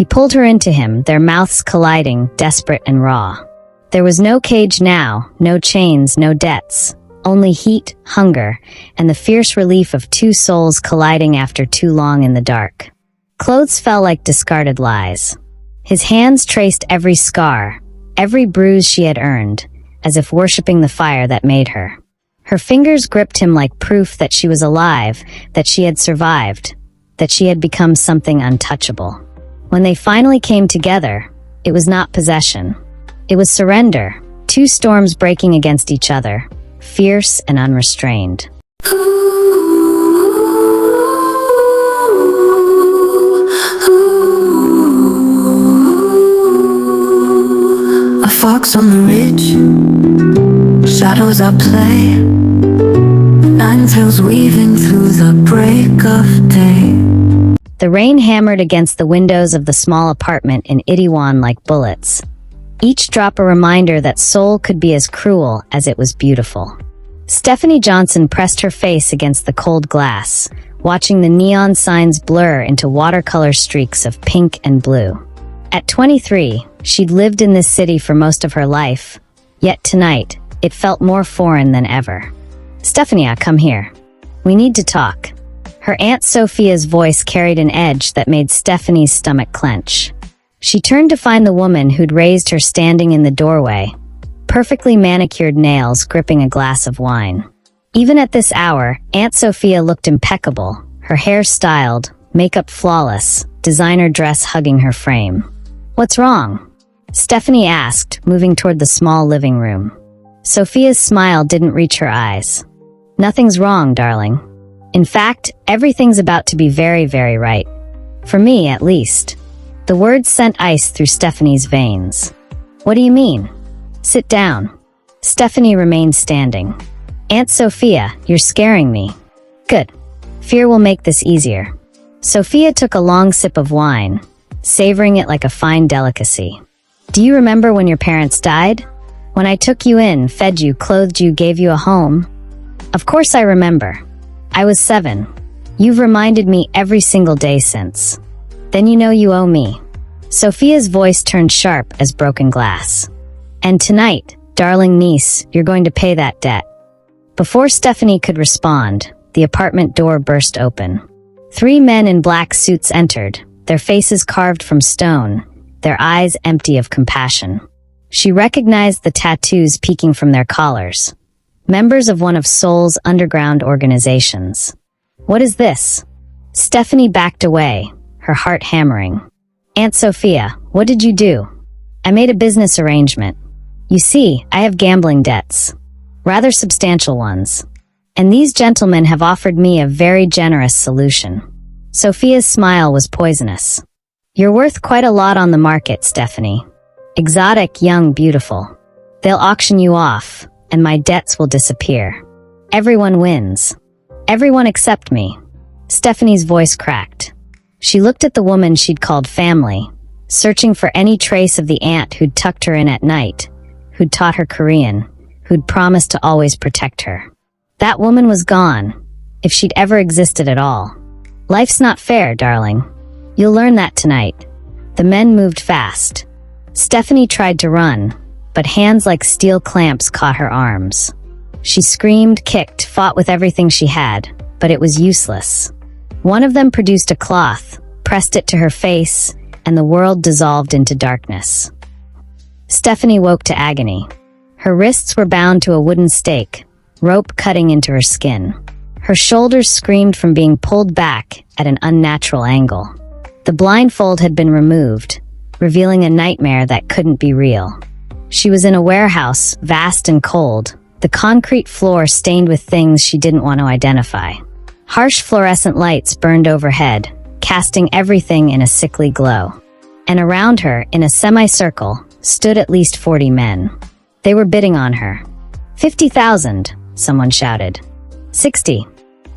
He pulled her into him, their mouths colliding, desperate and raw. There was no cage now, no chains, no debts. Only heat, hunger, and the fierce relief of two souls colliding after too long in the dark. Clothes fell like discarded lies. His hands traced every scar, every bruise she had earned, as if worshipping the fire that made her. Her fingers gripped him like proof that she was alive, that she had survived, that she had become something untouchable. When they finally came together, it was not possession. It was surrender, two storms breaking against each other, fierce and unrestrained. A fox on the ridge, shadows at play, nine tails weaving through the break of day. The rain hammered against the windows of the small apartment in Itaewon like bullets, each drop a reminder that Seoul could be as cruel as it was beautiful. Stephanie Johnson pressed her face against the cold glass, watching the neon signs blur into watercolor streaks of pink and blue. At 23, she'd lived in this city for most of her life, yet tonight, it felt more foreign than ever. "Stephanie, come here. We need to talk." Her Aunt Sophia's voice carried an edge that made Stephanie's stomach clench. She turned to find the woman who'd raised her standing in the doorway, perfectly manicured nails gripping a glass of wine. Even at this hour, Aunt Sophia looked impeccable, her hair styled, makeup flawless, designer dress hugging her frame. "What's wrong?" Stephanie asked, moving toward the small living room. Sophia's smile didn't reach her eyes. "Nothing's wrong, darling. In fact, everything's about to be very, very right. For me, at least." The words sent ice through Stephanie's veins. "What do you mean?" "Sit down." Stephanie remained standing. "Aunt Sophia, you're scaring me." "Good. Fear will make this easier." Sophia took a long sip of wine, savoring it like a fine delicacy. "Do you remember when your parents died? When I took you in, fed you, clothed you, gave you a home?" "Of course I remember. I was 7. You've reminded me every single day since. Then you know you owe me." Sophia's voice turned sharp as broken glass. "And tonight, darling niece, you're going to pay that debt." Before Stephanie could respond, the apartment door burst open. 3 men in black suits entered, their faces carved from stone, their eyes empty of compassion. She recognized the tattoos peeking from their collars. Members of one of Seoul's underground organizations. "What is this?" Stephanie backed away, her heart hammering. "Aunt Sophia, what did you do?" "I made a business arrangement. You see, I have gambling debts. Rather substantial ones. And these gentlemen have offered me a very generous solution." Sophia's smile was poisonous. "You're worth quite a lot on the market, Stephanie. Exotic, young, beautiful. They'll auction you off, and my debts will disappear. Everyone wins. Everyone except me." Stephanie's voice cracked. She looked at the woman she'd called family, searching for any trace of the aunt who'd tucked her in at night, who'd taught her Korean, who'd promised to always protect her. That woman was gone, if she'd ever existed at all. "Life's not fair, darling. You'll learn that tonight." The men moved fast. Stephanie tried to run, but hands like steel clamps caught her arms. She screamed, kicked, fought with everything she had, but it was useless. One of them produced a cloth, pressed it to her face, and the world dissolved into darkness. Stephanie woke to agony. Her wrists were bound to a wooden stake, rope cutting into her skin. Her shoulders screamed from being pulled back at an unnatural angle. The blindfold had been removed, revealing a nightmare that couldn't be real. She was in a warehouse, vast and cold, the concrete floor stained with things she didn't want to identify. Harsh fluorescent lights burned overhead, casting everything in a sickly glow. And around her, in a semicircle, stood at least 40 men. They were bidding on her. 50,000, someone shouted. 60.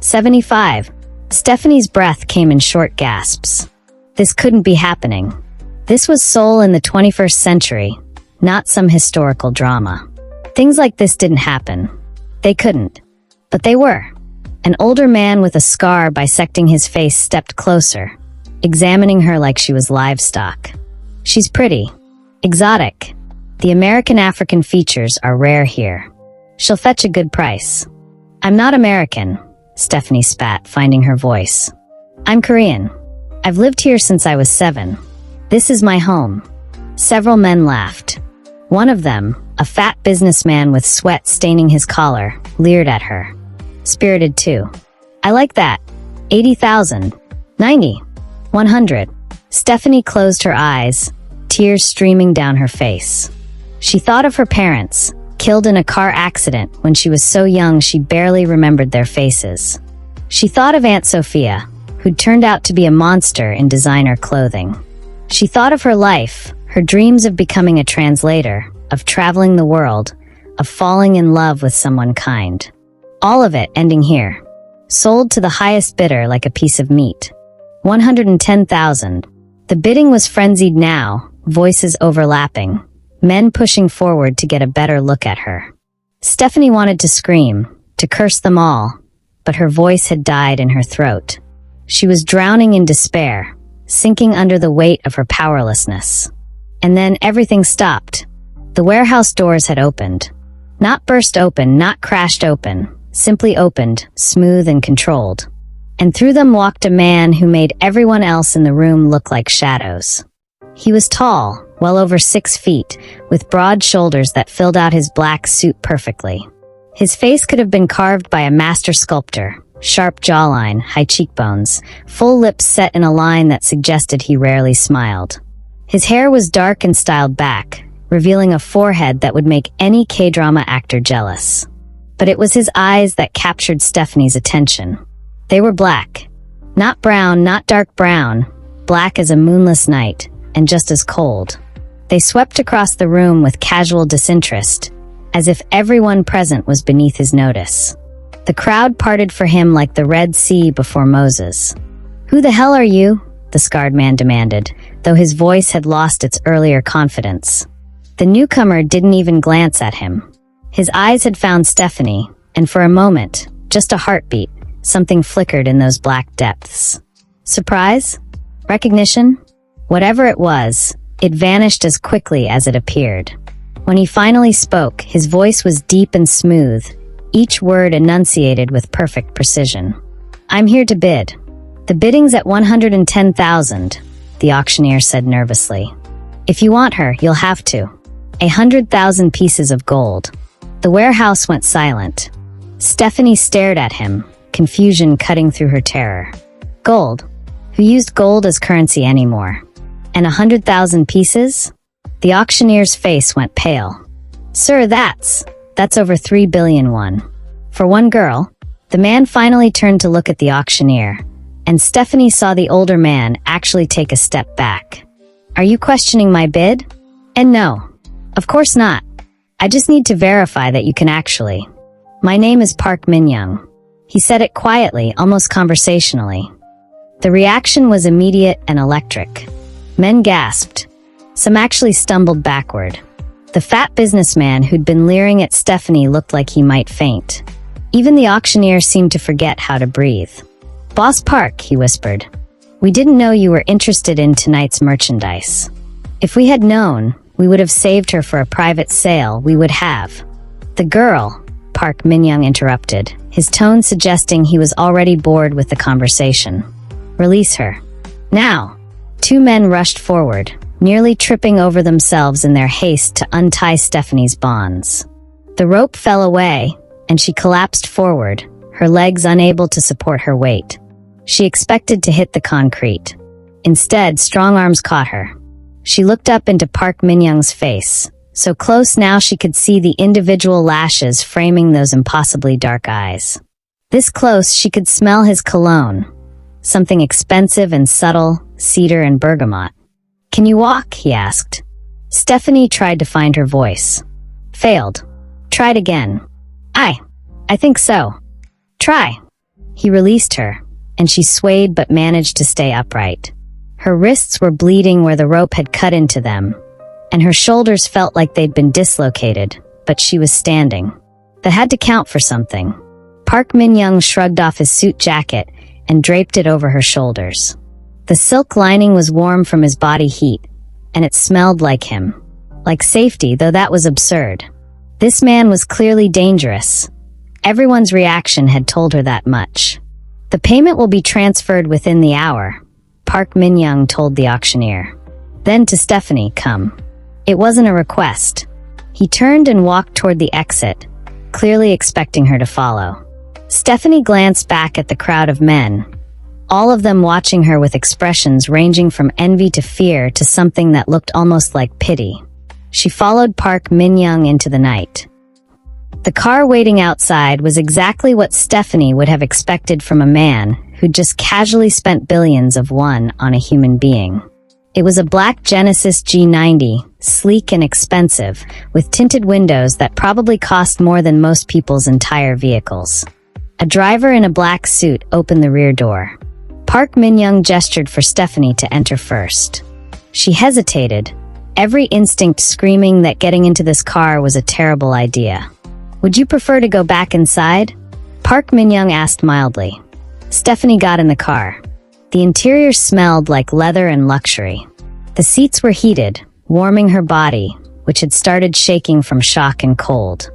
75. Stephanie's breath came in short gasps. This couldn't be happening. This was Seoul in the 21st century, not some historical drama. Things like this didn't happen. They couldn't. But they were. An older man with a scar bisecting his face stepped closer, examining her like she was livestock. She's pretty. Exotic. The American-African features are rare here. She'll fetch a good price. I'm not American, Stephanie spat, finding her voice. I'm Korean. I've lived here since I was 7. This is my home. Several men laughed. One of them, a fat businessman with sweat staining his collar, leered at her. Spirited too. I like that. 80,000. 90. 100. Stephanie closed her eyes, tears streaming down her face. She thought of her parents, killed in a car accident when she was so young she barely remembered their faces. She thought of Aunt Sophia, who'd turned out to be a monster in designer clothing. She thought of her life, her dreams of becoming a translator, of traveling the world, of falling in love with someone kind. All of it ending here. Sold to the highest bidder like a piece of meat. 110,000. The bidding was frenzied now, voices overlapping, men pushing forward to get a better look at her. Stephanie wanted to scream, to curse them all, but her voice had died in her throat. She was drowning in despair, sinking under the weight of her powerlessness. And then everything stopped. The warehouse doors had opened. Not burst open, not crashed open, simply opened, smooth and controlled. And through them walked a man who made everyone else in the room look like shadows. He was tall, well over 6 feet, with broad shoulders that filled out his black suit perfectly. His face could have been carved by a master sculptor. Sharp jawline, high cheekbones, full lips set in a line that suggested he rarely smiled. His hair was dark and styled back, revealing a forehead that would make any K-drama actor jealous. But it was his eyes that captured Stephanie's attention. They were black. Not brown, not dark brown, black as a moonless night, and just as cold. They swept across the room with casual disinterest, as if everyone present was beneath his notice. The crowd parted for him like the Red Sea before Moses. "Who the hell are you?" the scarred man demanded, though his voice had lost its earlier confidence. The newcomer didn't even glance at him. His eyes had found Stephanie, and for a moment, just a heartbeat, something flickered in those black depths. Surprise? Recognition? Whatever it was, it vanished as quickly as it appeared. When he finally spoke, his voice was deep and smooth, each word enunciated with perfect precision. "I'm here to bid. The bidding's at 110,000, the auctioneer said nervously. "If you want her, you'll have to. 100,000 pieces of gold." The warehouse went silent. Stephanie stared at him, confusion cutting through her terror. Gold? Who used gold as currency anymore? And 100,000 pieces? The auctioneer's face went pale. "Sir, that's over 3 billion won. For one girl." The man finally turned to look at the auctioneer, and Stephanie saw the older man actually take a step back. "Are you questioning my bid?" "And no. Of course not. I just need to verify that you can actually. My name is Park Min-young." He said it quietly, almost conversationally. The reaction was immediate and electric. Men gasped. Some actually stumbled backward. The fat businessman who'd been leering at Stephanie looked like he might faint. Even the auctioneer seemed to forget how to breathe. "Boss Park," he whispered. "We didn't know you were interested in tonight's merchandise. If we had known, we would have saved her for a private sale, we would have." "The girl," Park Min-young interrupted, his tone suggesting he was already bored with the conversation. "Release her. Now." 2 men rushed forward, nearly tripping over themselves in their haste to untie Stephanie's bonds. The rope fell away, and she collapsed forward, her legs unable to support her weight. She expected to hit the concrete. Instead, strong arms caught her. She looked up into Park Min-young's face, so close now she could see the individual lashes framing those impossibly dark eyes. This close, she could smell his cologne, something expensive and subtle, cedar and bergamot. "Can you walk?" he asked. Stephanie tried to find her voice. Failed. Tried again. I think so." "Try." He released her, and she swayed but managed to stay upright. Her wrists were bleeding where the rope had cut into them, and her shoulders felt like they'd been dislocated, but she was standing. That had to count for something. Park Min-young shrugged off his suit jacket and draped it over her shoulders. The silk lining was warm from his body heat, and it smelled like him. Like safety, though that was absurd. This man was clearly dangerous. Everyone's reaction had told her that much. The payment will be transferred within the hour, Park Min-young told the auctioneer. Then to Stephanie, come. It wasn't a request. He turned and walked toward the exit, clearly expecting her to follow. Stephanie glanced back at the crowd of men, all of them watching her with expressions ranging from envy to fear to something that looked almost like pity. She followed Park Min-young into the night. The car waiting outside was exactly what Stephanie would have expected from a man who'd just casually spent billions of won on a human being. It was a black Genesis G90, sleek and expensive, with tinted windows that probably cost more than most people's entire vehicles. A driver in a black suit opened the rear door. Park Min-young gestured for Stephanie to enter first. She hesitated, every instinct screaming that getting into this car was a terrible idea. Would you prefer to go back inside? Park Min-young asked mildly. Stephanie got in the car. The interior smelled like leather and luxury. The seats were heated, warming her body, which had started shaking from shock and cold.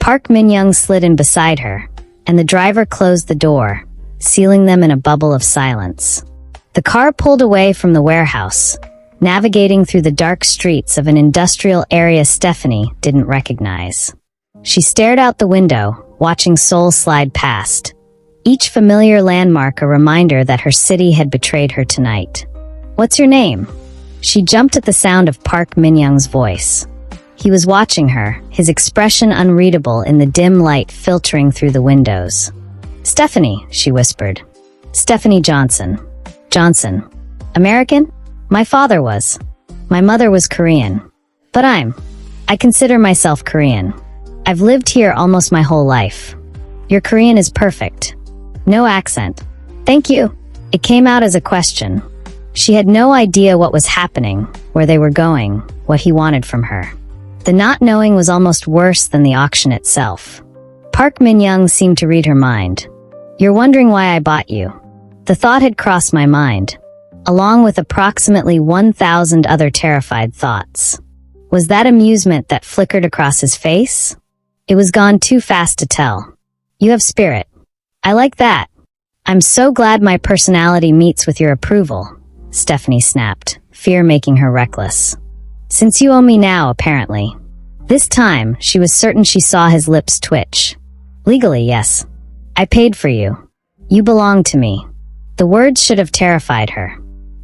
Park Min-young slid in beside her, and the driver closed the door, sealing them in a bubble of silence. The car pulled away from the warehouse, navigating through the dark streets of an industrial area Stephanie didn't recognize. She stared out the window, watching Seoul slide past, each familiar landmark a reminder that her city had betrayed her tonight. What's your name? She jumped at the sound of Park Min-young's voice. He was watching her, his expression unreadable in the dim light filtering through the windows. Stephanie, she whispered. Stephanie Johnson. Johnson. American? My father was. My mother was Korean. But I consider myself Korean. I've lived here almost my whole life. Your Korean is perfect. No accent. Thank you. It came out as a question. She had no idea what was happening, where they were going, what he wanted from her. The not knowing was almost worse than the auction itself. Park Min-young seemed to read her mind. You're wondering why I bought you. The thought had crossed my mind, along with approximately 1,000 other terrified thoughts. Was that amusement that flickered across his face? It was gone too fast to tell. You have spirit. I like that. I'm so glad my personality meets with your approval, Stephanie snapped, fear making her reckless. Since you owe me now, apparently. This time, she was certain she saw his lips twitch. Legally, yes. I paid for you. You belong to me. The words should have terrified her.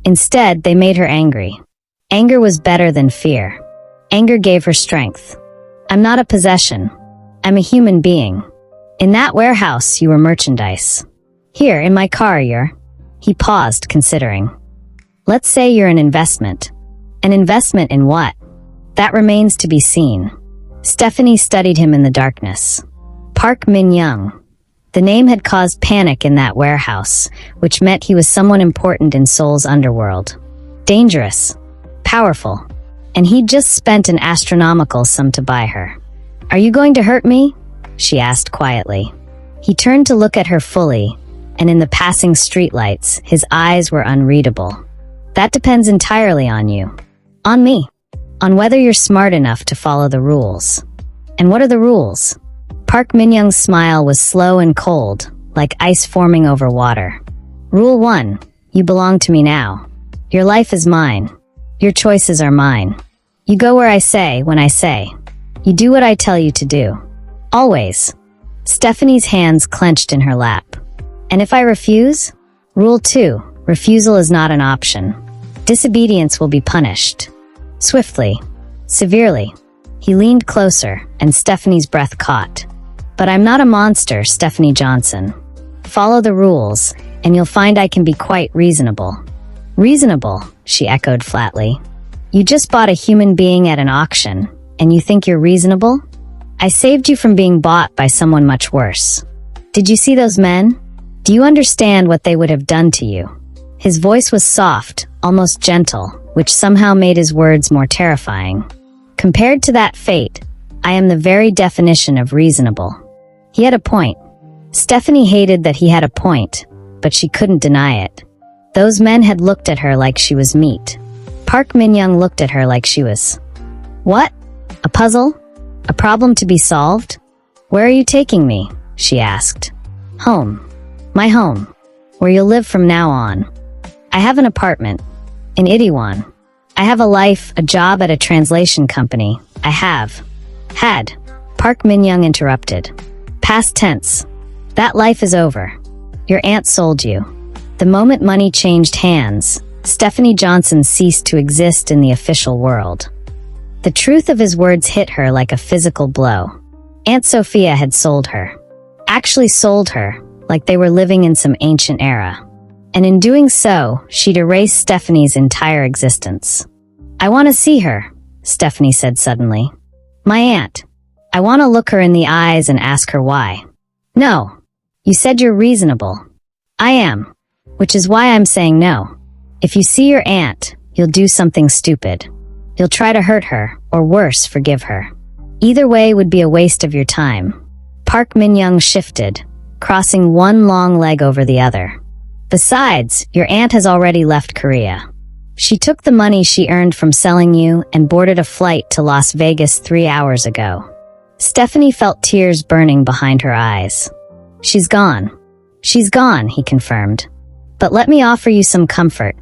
Instead, they made her angry. Anger was better than fear. Anger gave her strength. I'm not a possession. I'm a human being. In that warehouse, you were merchandise. Here, in my car, you're... He paused, considering. Let's say you're an investment. An investment in what? That remains to be seen. Stephanie studied him in the darkness. Park Min-young. The name had caused panic in that warehouse, which meant he was someone important in Seoul's underworld. Dangerous. Powerful. And he'd just spent an astronomical sum to buy her. Are you going to hurt me? She asked quietly. He turned to look at her fully, and in the passing streetlights, his eyes were unreadable. That depends entirely on you. On me. On whether you're smart enough to follow the rules. And what are the rules? Park Min-young's smile was slow and cold, like ice forming over water. Rule 1. You belong to me now. Your life is mine. Your choices are mine. You go where I say, when I say. You do what I tell you to do. Always. Stephanie's hands clenched in her lap. And if I refuse? Rule 2. Refusal is not an option. Disobedience will be punished. Swiftly. Severely. He leaned closer, and Stephanie's breath caught. But I'm not a monster, Stephanie Johnson. Follow the rules, and you'll find I can be quite reasonable. Reasonable, she echoed flatly. You just bought a human being at an auction, and you think you're reasonable? I saved you from being bought by someone much worse. Did you see those men? Do you understand what they would have done to you? His voice was soft, almost gentle, which somehow made his words more terrifying. Compared to that fate, I am the very definition of reasonable. He had a point. Stephanie hated that he had a point, but she couldn't deny it. Those men had looked at her like she was meat. Park Min-young looked at her like she was... What? A puzzle? A problem to be solved? Where are you taking me? She asked. Home. My home. Where you'll live from now on. I have an apartment. In Itaewon. I have a life, a job at a translation company. I have. Had. Park Min-young interrupted. Past tense. That life is over. Your aunt sold you. The moment money changed hands, Stephanie Johnson ceased to exist in the official world. The truth of his words hit her like a physical blow. Aunt Sophia had sold her. Actually sold her, like they were living in some ancient era. And in doing so, she'd erased Stephanie's entire existence. I want to see her, Stephanie said suddenly. My aunt. I want to look her in the eyes and ask her why. No. You said you're reasonable. I am. Which is why I'm saying no. If you see your aunt, you'll do something stupid. You'll try to hurt her, or worse, forgive her. Either way would be a waste of your time. Park Min-young shifted, crossing one long leg over the other. Besides, your aunt has already left Korea. She took the money she earned from selling you and boarded a flight to Las Vegas 3 hours ago. Stephanie felt tears burning behind her eyes. She's gone. She's gone, he confirmed. But let me offer you some comfort.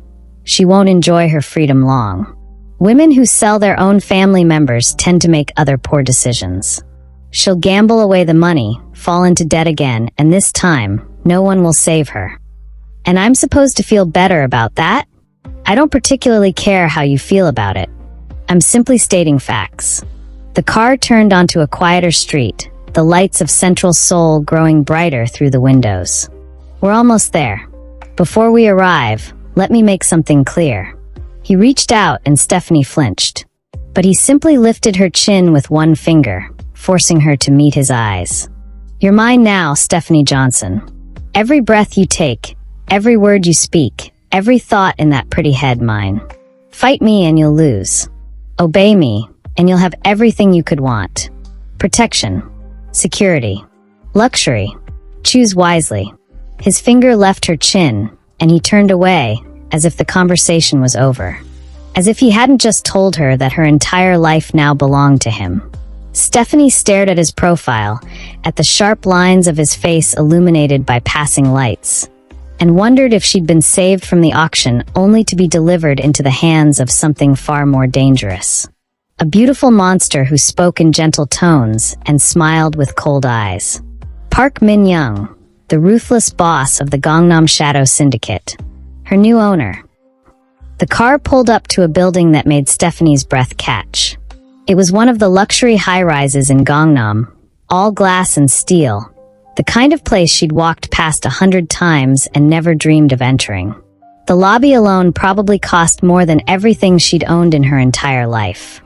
She won't enjoy her freedom long. Women who sell their own family members tend to make other poor decisions. She'll gamble away the money, fall into debt again, and this time, no one will save her. And I'm supposed to feel better about that? I don't particularly care how you feel about it. I'm simply stating facts. The car turned onto a quieter street, the lights of Central Seoul growing brighter through the windows. We're almost there. Before we arrive, let me make something clear. He reached out and Stephanie flinched. But he simply lifted her chin with one finger, forcing her to meet his eyes. You're mine now, Stephanie Johnson. Every breath you take, every word you speak, every thought in that pretty head mine. Fight me and you'll lose. Obey me, and you'll have everything you could want. Protection, security, luxury. Choose wisely. His finger left her chin, and he turned away, as if the conversation was over. As if he hadn't just told her that her entire life now belonged to him. Stephanie stared at his profile, at the sharp lines of his face illuminated by passing lights, and wondered if she'd been saved from the auction only to be delivered into the hands of something far more dangerous. A beautiful monster who spoke in gentle tones and smiled with cold eyes. Park Min-young, the ruthless boss of the Gangnam Shadow Syndicate. Her new owner. The car pulled up to a building that made Stephanie's breath catch. It was one of the luxury high-rises in Gangnam, all glass and steel, the kind of place she'd walked past 100 times and never dreamed of entering. The lobby alone probably cost more than everything she'd owned in her entire life.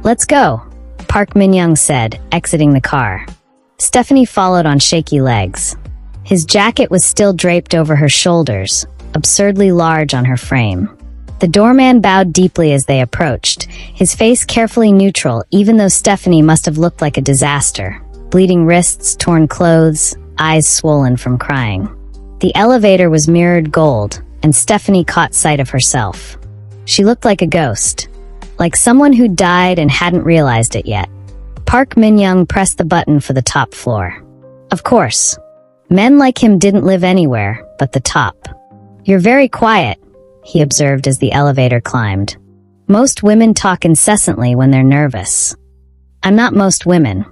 Let's go, Park Min-young said, exiting the car. Stephanie followed on shaky legs. His jacket was still draped over her shoulders, absurdly large on her frame. The doorman bowed deeply as they approached, his face carefully neutral even though Stephanie must have looked like a disaster. Bleeding wrists, torn clothes, eyes swollen from crying. The elevator was mirrored gold, and Stephanie caught sight of herself. She looked like a ghost, like someone who died and hadn't realized it yet. Park Min-young pressed the button for the top floor. Of course, men like him didn't live anywhere but the top. You're very quiet, he observed as the elevator climbed. Most women talk incessantly when they're nervous. I'm not most women.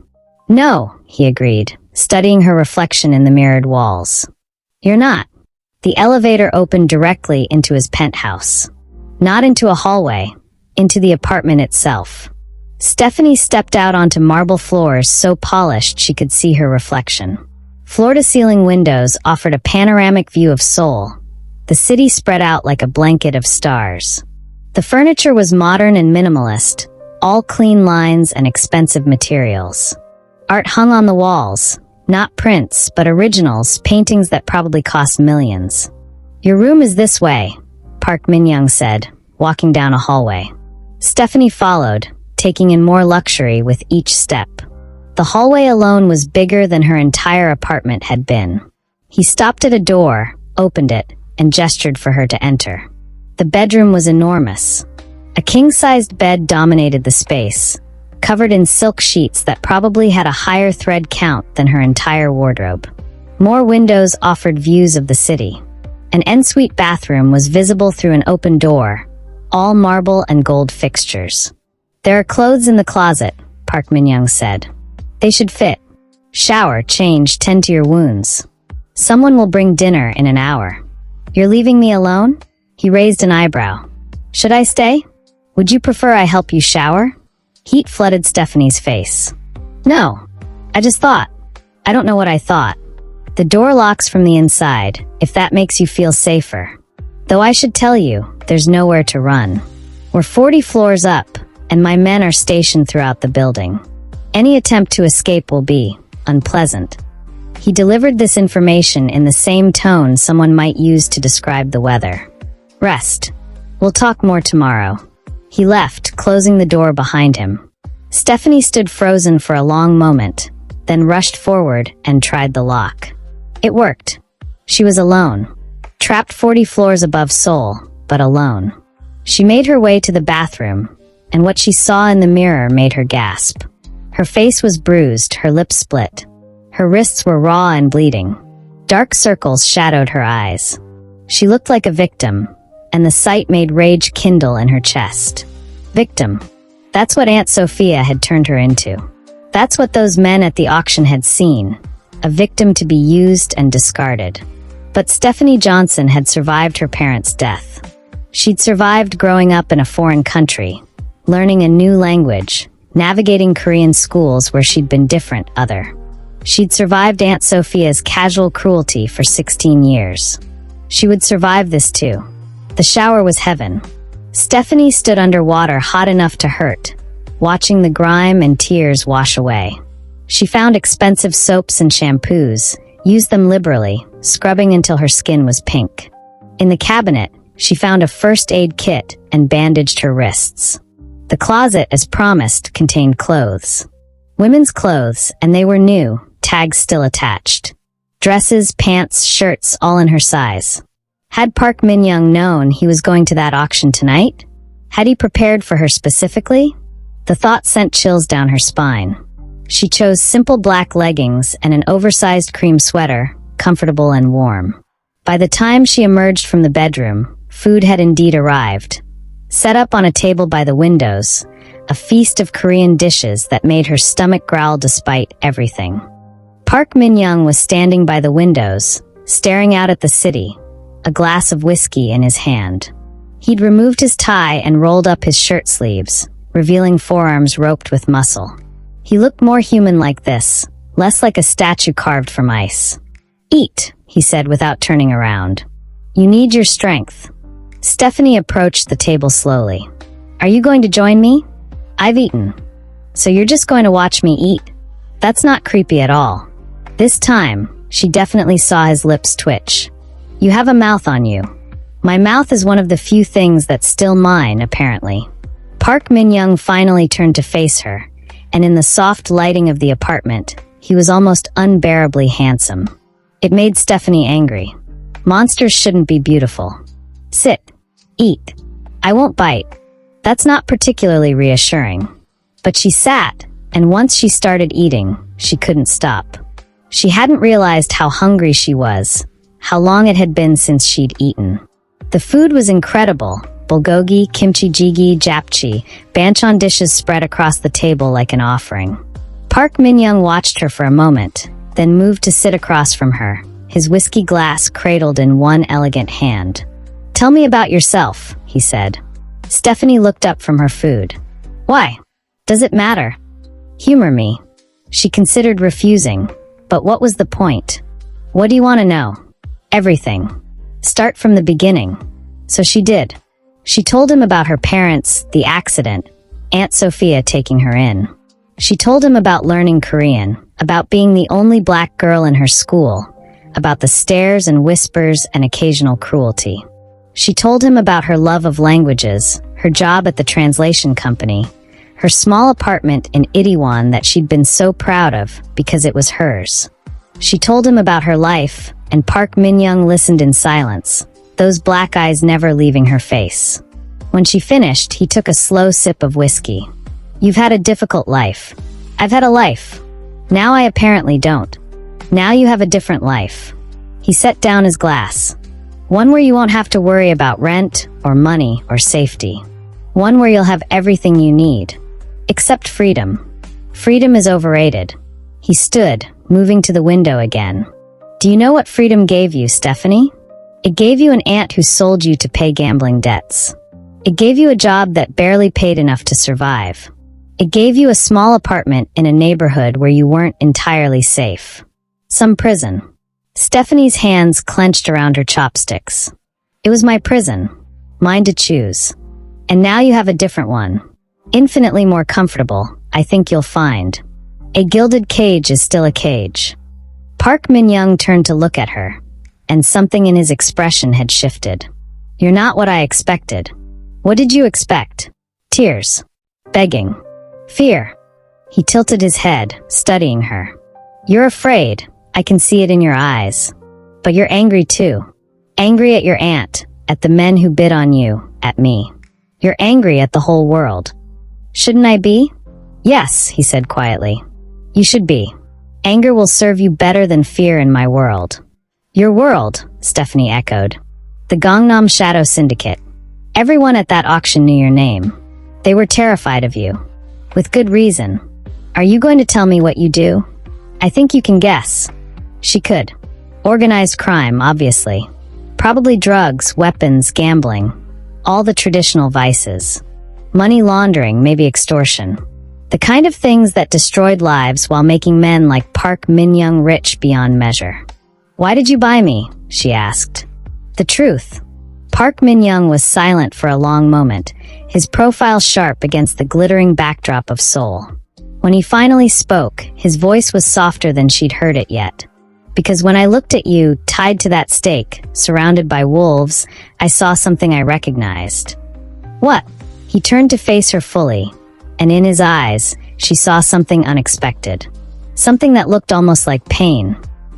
No, he agreed, studying her reflection in the mirrored walls. You're not. The elevator opened directly into his penthouse. Not into a hallway, into the apartment itself. Stephanie stepped out onto marble floors so polished she could see her reflection. Floor-to-ceiling windows offered a panoramic view of Seoul, the city spread out like a blanket of stars. The furniture was modern and minimalist, all clean lines and expensive materials. Art hung on the walls, not prints, but originals, paintings that probably cost millions. Your room is this way, Park Min-young said, walking down a hallway. Stephanie followed, taking in more luxury with each step. The hallway alone was bigger than her entire apartment had been. He stopped at a door, opened it, and gestured for her to enter. The bedroom was enormous. A king-sized bed dominated the space, covered in silk sheets that probably had a higher thread count than her entire wardrobe. More windows offered views of the city. An ensuite bathroom was visible through an open door, all marble and gold fixtures. "There are clothes in the closet," Park Min-young said. "They should fit. Shower, change, tend to your wounds. Someone will bring dinner in an hour." "You're leaving me alone?" He raised an eyebrow. "Should I stay? Would you prefer I help you shower?" Heat flooded Stephanie's face. "No. I just thought. I don't know what I thought. The door locks from the inside, if that makes you feel safer. Though I should tell you, there's nowhere to run. We're 40 floors up, and my men are stationed throughout the building. Any attempt to escape will be unpleasant." He delivered this information in the same tone someone might use to describe the weather. "Rest. We'll talk more tomorrow." He left, closing the door behind him. Stephanie stood frozen for a long moment, then rushed forward and tried the lock. It worked. She was alone. Trapped 40 floors above Seoul, but alone. She made her way to the bathroom, and what she saw in the mirror made her gasp. Her face was bruised, her lips split. Her wrists were raw and bleeding. Dark circles shadowed her eyes. She looked like a victim, and the sight made rage kindle in her chest. Victim. That's what Aunt Sophia had turned her into. That's what those men at the auction had seen. A victim to be used and discarded. But Stephanie Johnson had survived her parents' death. She'd survived growing up in a foreign country, learning a new language, navigating Korean schools where she'd been different, other. She'd survived Aunt Sophia's casual cruelty for 16 years. She would survive this too. The shower was heaven. Stephanie stood under water hot enough to hurt, watching the grime and tears wash away. She found expensive soaps and shampoos, used them liberally, scrubbing until her skin was pink. In the cabinet, she found a first aid kit and bandaged her wrists. The closet, as promised, contained clothes. Women's clothes, and they were new, tags still attached. Dresses, pants, shirts, all in her size. Had Park Min-young known he was going to that auction tonight? Had he prepared for her specifically? The thought sent chills down her spine. She chose simple black leggings and an oversized cream sweater, comfortable and warm. By the time she emerged from the bedroom, food had indeed arrived. Set up on a table by the windows, a feast of Korean dishes that made her stomach growl despite everything. Park Min-young was standing by the windows, staring out at the city, a glass of whiskey in his hand. He'd removed his tie and rolled up his shirt sleeves, revealing forearms roped with muscle. He looked more human like this, less like a statue carved from ice. "Eat," he said without turning around. "You need your strength." Stephanie approached the table slowly. "Are you going to join me? I've eaten. So you're just going to watch me eat? That's not creepy at all." This time, she definitely saw his lips twitch. "You have a mouth on you." "My mouth is one of the few things that's still mine, apparently." Park Min-young finally turned to face her, and in the soft lighting of the apartment, he was almost unbearably handsome. It made Stephanie angry. Monsters shouldn't be beautiful. "Sit. Eat. I won't bite." That's not particularly reassuring. But she sat, and once she started eating, she couldn't stop. She hadn't realized how hungry she was, how long it had been since she'd eaten. The food was incredible. Bulgogi, kimchi jjigae, japchae, banchan dishes spread across the table like an offering. Park Min-young watched her for a moment, then moved to sit across from her, his whiskey glass cradled in one elegant hand. "Tell me about yourself," he said. Stephanie looked up from her food. "Why? Does it matter?" "Humor me." She considered refusing, but what was the point? "What do you want to know?" "Everything. Start from the beginning." So she did. She told him about her parents, the accident, Aunt Sophia taking her in. She told him about learning Korean, about being the only black girl in her school, about the stares and whispers and occasional cruelty. She told him about her love of languages, her job at the translation company, her small apartment in Itaewon that she'd been so proud of because it was hers. She told him about her life, and Park Min-young listened in silence, those black eyes never leaving her face. When she finished, he took a slow sip of whiskey. You've had a difficult life. I've had a life. Now I apparently don't. Now you have a different life. He set down his glass. One where you won't have to worry about rent, or money, or safety. One where you'll have everything you need. Except freedom. Freedom is overrated. He stood, moving to the window again. Do you know what freedom gave you, Stephanie? It gave you an aunt who sold you to pay gambling debts. It gave you a job that barely paid enough to survive. It gave you a small apartment in a neighborhood where you weren't entirely safe. Some prison. Stephanie's hands clenched around her chopsticks. It was my prison. Mine to choose. And now you have a different one. Infinitely more comfortable, I think you'll find. A gilded cage is still a cage. Park Min-young turned to look at her, and something in his expression had shifted. You're not what I expected. What did you expect? Tears. Begging. Fear. He tilted his head, studying her. You're afraid. I can see it in your eyes. But you're angry too. Angry at your aunt, at the men who bid on you, at me. You're angry at the whole world. Shouldn't I be? Yes, he said quietly. You should be. Anger will serve you better than fear in my world. Your world, Stephanie echoed. The Gangnam Shadow Syndicate. Everyone at that auction knew your name. They were terrified of you. With good reason. Are you going to tell me what you do? I think you can guess. She could. Organized crime, obviously. Probably drugs, weapons, gambling. All the traditional vices. Money laundering, maybe extortion. The kind of things that destroyed lives while making men like Park Min-young rich beyond measure. Why did you buy me? She asked. The truth. Park Min-young was silent for a long moment, his profile sharp against the glittering backdrop of Seoul. When he finally spoke, his voice was softer than she'd heard it yet. Because when I looked at you, tied to that stake, surrounded by wolves, I saw something I recognized. What? He turned to face her fully, and in his eyes, she saw something unexpected. Something that looked almost like pain.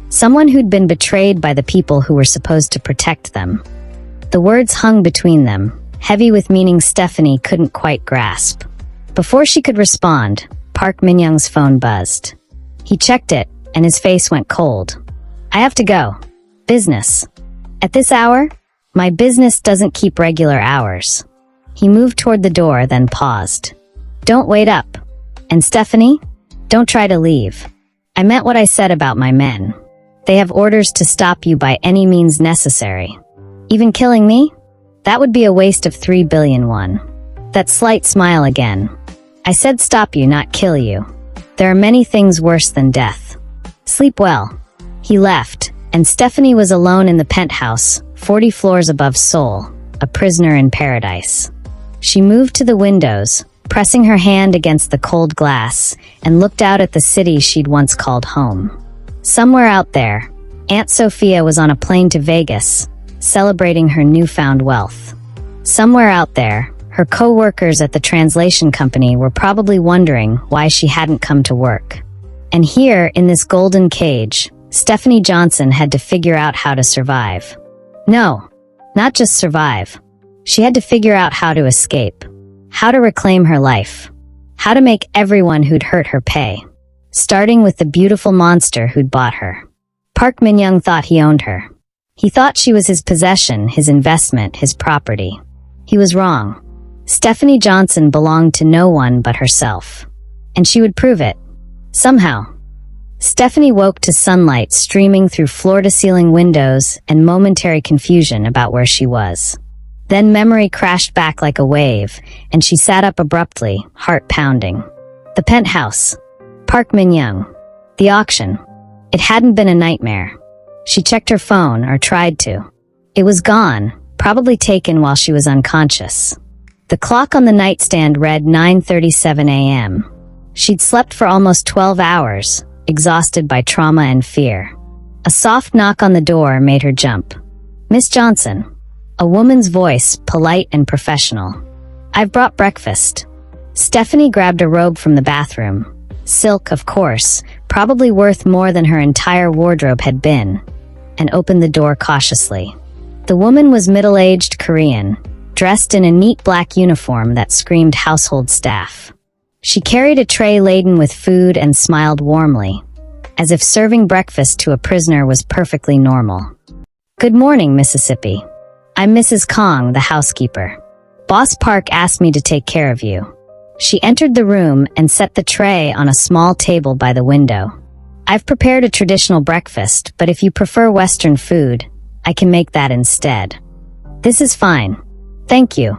Someone who'd been betrayed by the people who were supposed to protect them. The words hung between them, heavy with meaning Stephanie couldn't quite grasp. Before she could respond, Park Min-young's phone buzzed. He checked it, and his face went cold. I have to go. Business. At this hour? My business doesn't keep regular hours. He moved toward the door, then paused. Don't wait up. And Stephanie? Don't try to leave. I meant what I said about my men. They have orders to stop you by any means necessary. Even killing me? That would be a waste of 3 billion won. That slight smile again. I said stop you, not kill you. There are many things worse than death. Sleep well. He left, and Stephanie was alone in the penthouse, 40 floors above Seoul, a prisoner in paradise. She moved to the windows, pressing her hand against the cold glass, and looked out at the city she'd once called home. Somewhere out there, Aunt Sophia was on a plane to Vegas, celebrating her newfound wealth. Somewhere out there, her co-workers at the translation company were probably wondering why she hadn't come to work. And here, in this golden cage, Stephanie Johnson had to figure out how to survive. No, not just survive. She had to figure out how to escape. How to reclaim her life. How to make everyone who'd hurt her pay. Starting with the beautiful monster who'd bought her. Park Min-young thought he owned her. He thought she was his possession, his investment, his property. He was wrong. Stephanie Johnson belonged to no one but herself. And she would prove it. Somehow. Stephanie woke to sunlight streaming through floor-to-ceiling windows and momentary confusion about where she was. Then memory crashed back like a wave, and she sat up abruptly, heart pounding. The penthouse. Park Min-young. The auction. It hadn't been a nightmare. She checked her phone, or tried to. It was gone, probably taken while she was unconscious. The clock on the nightstand read 9:37 a.m. She'd slept for almost 12 hours, exhausted by trauma and fear. A soft knock on the door made her jump. Miss Johnson. A woman's voice, polite and professional. I've brought breakfast. Stephanie grabbed a robe from the bathroom. Silk, of course, probably worth more than her entire wardrobe had been, and opened the door cautiously. The woman was middle-aged Korean, dressed in a neat black uniform that screamed household staff. She carried a tray laden with food and smiled warmly, as if serving breakfast to a prisoner was perfectly normal. "Good morning, Mississippi. I'm Mrs. Kong, the housekeeper. Boss Park asked me to take care of you." She entered the room and set the tray on a small table by the window. "I've prepared a traditional breakfast, but if you prefer Western food, I can make that instead." "This is fine. Thank you."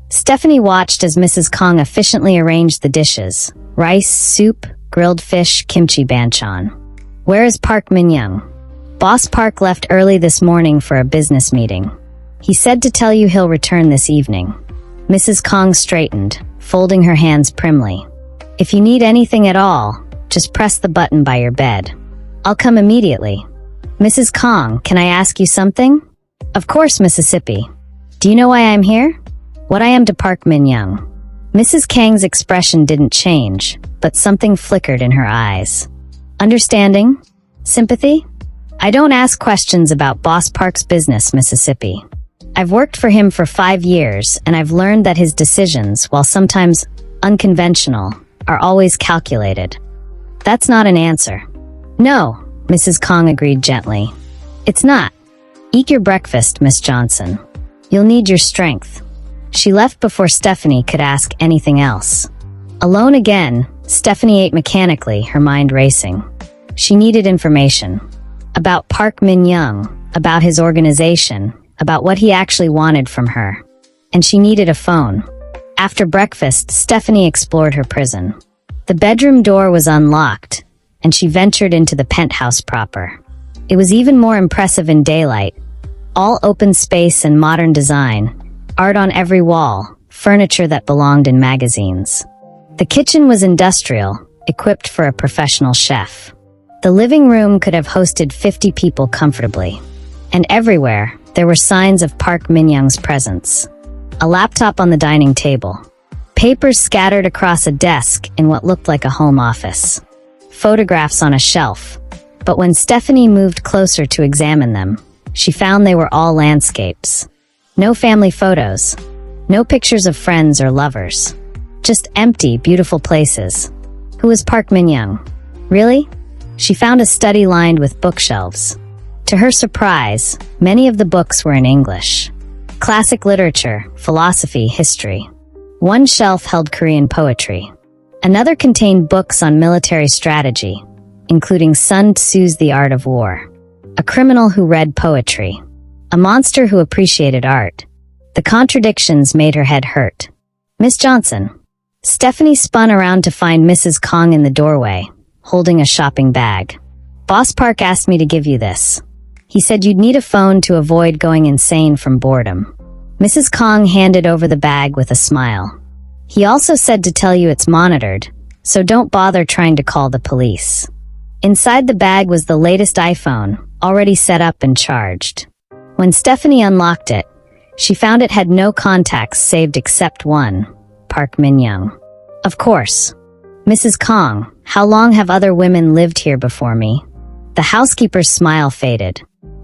Stephanie watched as Mrs. Kong efficiently arranged the dishes: rice, soup, grilled fish, kimchi banchan. "Where is Park Min-young?" "Boss Park left early this morning for a business meeting. He said to tell you he'll return this evening." Mrs. Kong straightened, folding her hands primly. "If you need anything at all, just press the button by your bed. I'll come immediately." "Mrs. Kong, can I ask you something?" "Of course, Mississippi. Do you know why I'm here?" "What I am to Park Min-young." Mrs. Kang's expression didn't change, but something flickered in her eyes. "Understanding? Sympathy?" "I don't ask questions about Boss Park's business, Mississippi. I've worked for him for 5 years, and I've learned that his decisions, while sometimes unconventional, are always calculated." "That's not an answer." "No," Mrs. Kong agreed gently. "It's not. Eat your breakfast, Miss Johnson. You'll need your strength." She left before Stephanie could ask anything else. Alone again, Stephanie ate mechanically, her mind racing. She needed information. About Park Min-young, about his organization, about what he actually wanted from her. And she needed a phone. After breakfast, Stephanie explored her prison. The bedroom door was unlocked, and she ventured into the penthouse proper. It was even more impressive in daylight. All open space and modern design, art on every wall, furniture that belonged in magazines. The kitchen was industrial, equipped for a professional chef. The living room could have hosted 50 people comfortably. And everywhere, there were signs of Park Min-young's presence. A laptop on the dining table. Papers scattered across a desk in what looked like a home office. Photographs on a shelf. But when Stephanie moved closer to examine them, she found they were all landscapes. No family photos. No pictures of friends or lovers. Just empty, beautiful places. Who was Park Min-young? Really? She found a study lined with bookshelves. To her surprise, many of the books were in English. Classic literature, philosophy, history. One shelf held Korean poetry. Another contained books on military strategy, including Sun Tzu's The Art of War. A criminal who read poetry. A monster who appreciated art. The contradictions made her head hurt. "Miss Johnson." Stephanie spun around to find Mrs. Kong in the doorway, holding a shopping bag. "Boss Park asked me to give you this. He said you'd need a phone to avoid going insane from boredom." Mrs. Kong handed over the bag with a smile. "He also said to tell you it's monitored, so don't bother trying to call the police." Inside the bag was the latest iPhone, already set up and charged. When Stephanie unlocked it, she found it had no contacts saved except one, Park Min-young. "Of course. Mrs. Kong, how long have other women lived here before me?" The housekeeper's smile faded.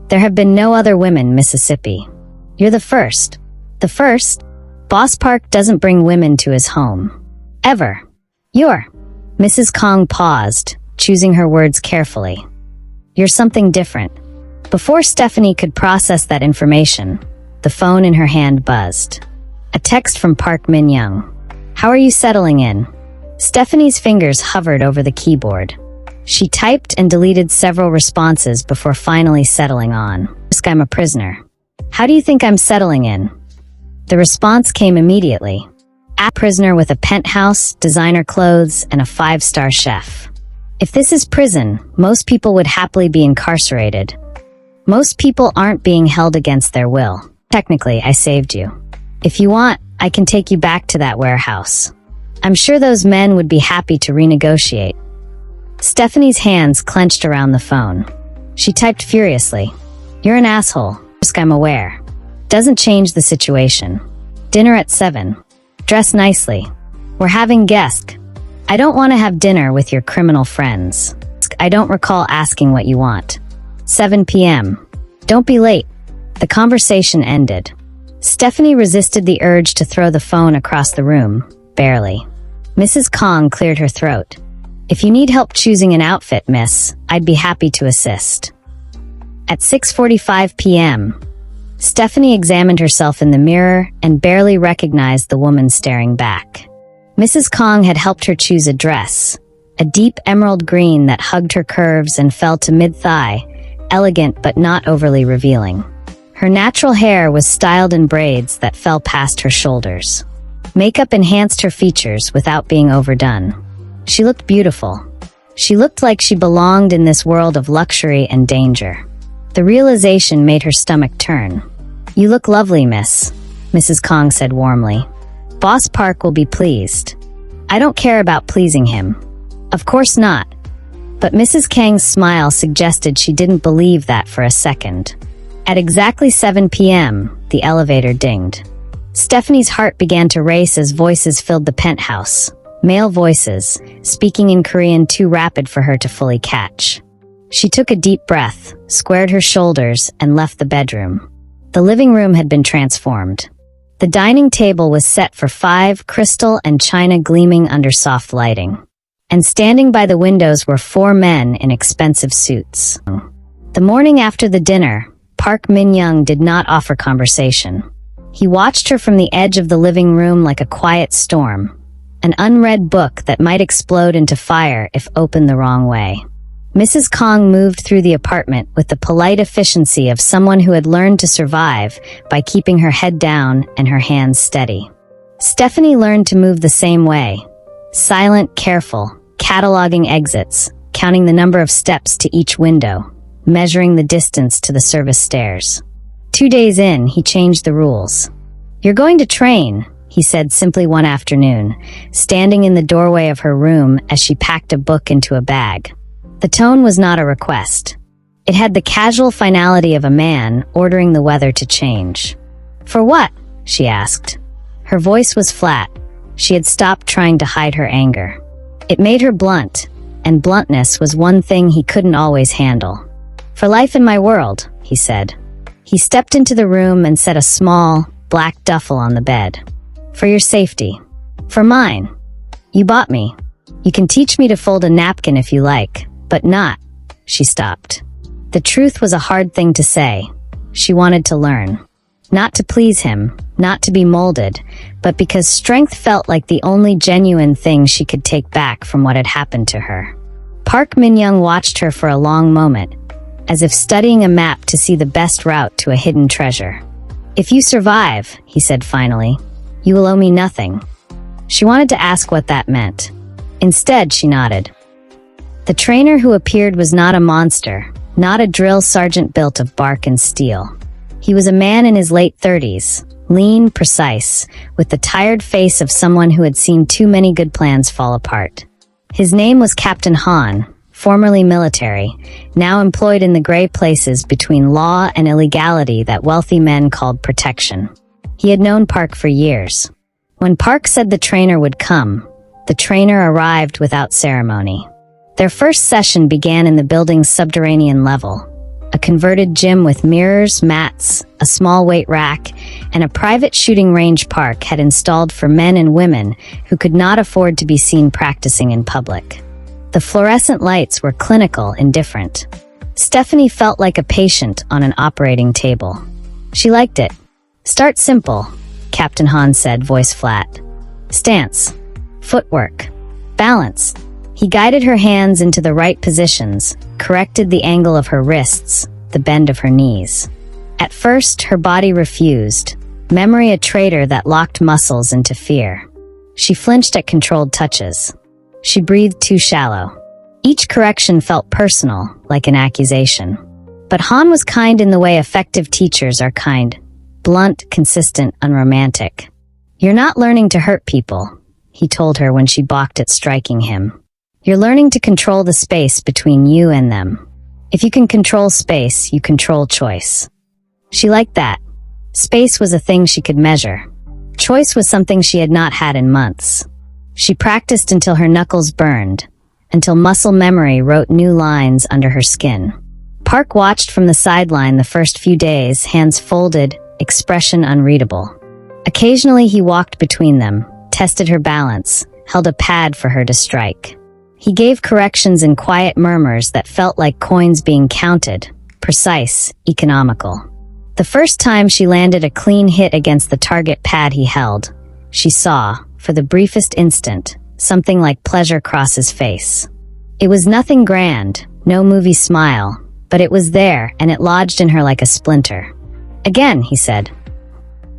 "There have been no other women, Mississippi. You're the first." "The first? Boss Park doesn't bring women to his home. Ever. You're..." Mrs. Kong paused, choosing her words carefully. "You're something different." Before Stephanie could process that information, the phone in her hand buzzed. A text from Park Min-young. "How are you settling in?" Stephanie's fingers hovered over the keyboard. She typed and deleted several responses before finally settling on. "I'm a prisoner. How do you think I'm settling in?" The response came immediately. "A prisoner with a penthouse, designer clothes, and a 5-star chef." If this is prison, most people would happily be incarcerated. Most people aren't being held against their will. Technically, I saved you. If you want, I can take you back to that warehouse. I'm sure those men would be happy to renegotiate. Stephanie's hands clenched around the phone. She typed furiously. "You're an asshole. I'm aware. Doesn't change the situation. Dinner at 7. Dress nicely. We're having guests. I don't want to have dinner with your criminal friends. I don't recall asking what you want. 7 p.m. Don't be late." The conversation ended. Stephanie resisted the urge to throw the phone across the room, barely. Mrs. Kong cleared her throat. "If you need help choosing an outfit, miss, I'd be happy to assist." At 6:45 p.m., Stephanie examined herself in the mirror and barely recognized the woman staring back. Mrs. Kong had helped her choose a dress, a deep emerald green that hugged her curves and fell to mid-thigh, elegant but not overly revealing. Her natural hair was styled in braids that fell past her shoulders. Makeup enhanced her features without being overdone. She looked beautiful. She looked like she belonged in this world of luxury and danger. The realization made her stomach turn. "You look lovely, miss," Mrs. Kong said warmly. "Boss Park will be pleased." "I don't care about pleasing him." "Of course not." But Mrs. Kang's smile suggested she didn't believe that for a second. At exactly 7 p.m., the elevator dinged. Stephanie's heart began to race as voices filled the penthouse. Male voices, speaking in Korean too rapid for her to fully catch. She took a deep breath, squared her shoulders, and left the bedroom. The living room had been transformed. The dining table was set for 5 crystal and china gleaming under soft lighting. And standing by the windows were 4 men in expensive suits. The morning after the dinner, Park Min-young did not offer conversation. He watched her from the edge of the living room like a quiet storm, an unread book that might explode into fire if opened the wrong way. Mrs. Kong moved through the apartment with the polite efficiency of someone who had learned to survive by keeping her head down and her hands steady. Stephanie learned to move the same way, silent, careful, cataloging exits, counting the number of steps to each window, measuring the distance to the service stairs. 2 days in, he changed the rules. "You're going to train," he said simply one afternoon, standing in the doorway of her room as she packed a book into a bag. The tone was not a request. It had the casual finality of a man ordering the weather to change. "For what?" she asked. Her voice was flat. She had stopped trying to hide her anger. It made her blunt, and bluntness was one thing he couldn't always handle. "For life in my world," he said. He stepped into the room and set a small, black duffel on the bed. "For your safety. For mine. You bought me. You can teach me to fold a napkin if you like, but not." She stopped. The truth was a hard thing to say. She wanted to learn. Not to please him, not to be molded, but because strength felt like the only genuine thing she could take back from what had happened to her. Park Min-young watched her for a long moment, as if studying a map to see the best route to a hidden treasure. "If you survive," he said finally, "you will owe me nothing." She wanted to ask what that meant. Instead, she nodded. The trainer who appeared was not a monster, not a drill sergeant built of bark and steel. He was a man in his late 30s, lean, precise, with the tired face of someone who had seen too many good plans fall apart. His name was Captain Han, formerly military, now employed in the gray places between law and illegality that wealthy men called protection. He had known Park for years. When Park said the trainer would come, the trainer arrived without ceremony. Their first session began in the building's subterranean level, a converted gym with mirrors, mats, a small weight rack, and a private shooting range Park had installed for men and women who could not afford to be seen practicing in public. The fluorescent lights were clinical and different. Stephanie felt like a patient on an operating table. She liked it. "Start simple," Captain Han said, voice flat. "Stance, footwork, balance." He guided her hands into the right positions, corrected the angle of her wrists, the bend of her knees. At first, her body refused, memory a traitor that locked muscles into fear. She flinched at controlled touches. She breathed too shallow. Each correction felt personal, like an accusation. But Han was kind in the way effective teachers are kind. Blunt, consistent, unromantic. "You're not learning to hurt people," he told her when she balked at striking him. "You're learning to control the space between you and them. If you can control space, you control choice." She liked that. Space was a thing she could measure. Choice was something she had not had in months. She practiced until her knuckles burned, until muscle memory wrote new lines under her skin. Park watched from the sideline the first few days, hands folded, expression unreadable. Occasionally he walked between them, tested her balance, held a pad for her to strike. He gave corrections in quiet murmurs that felt like coins being counted, precise, economical. The first time she landed a clean hit against the target pad he held, she saw, for the briefest instant, something like pleasure cross his face. It was nothing grand, no movie smile, but it was there and it lodged in her like a splinter. Again, he said.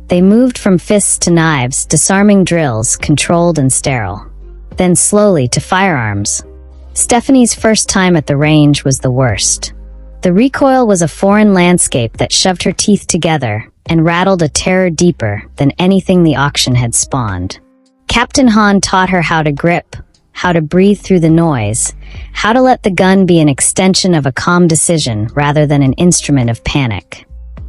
They moved from fists to knives, disarming drills, controlled and sterile. Then slowly to firearms. Stephanie's first time at the range was the worst. The recoil was a foreign landscape that shoved her teeth together and rattled a terror deeper than anything the auction had spawned. Captain Han taught her how to grip, how to breathe through the noise, how to let the gun be an extension of a calm decision rather than an instrument of panic.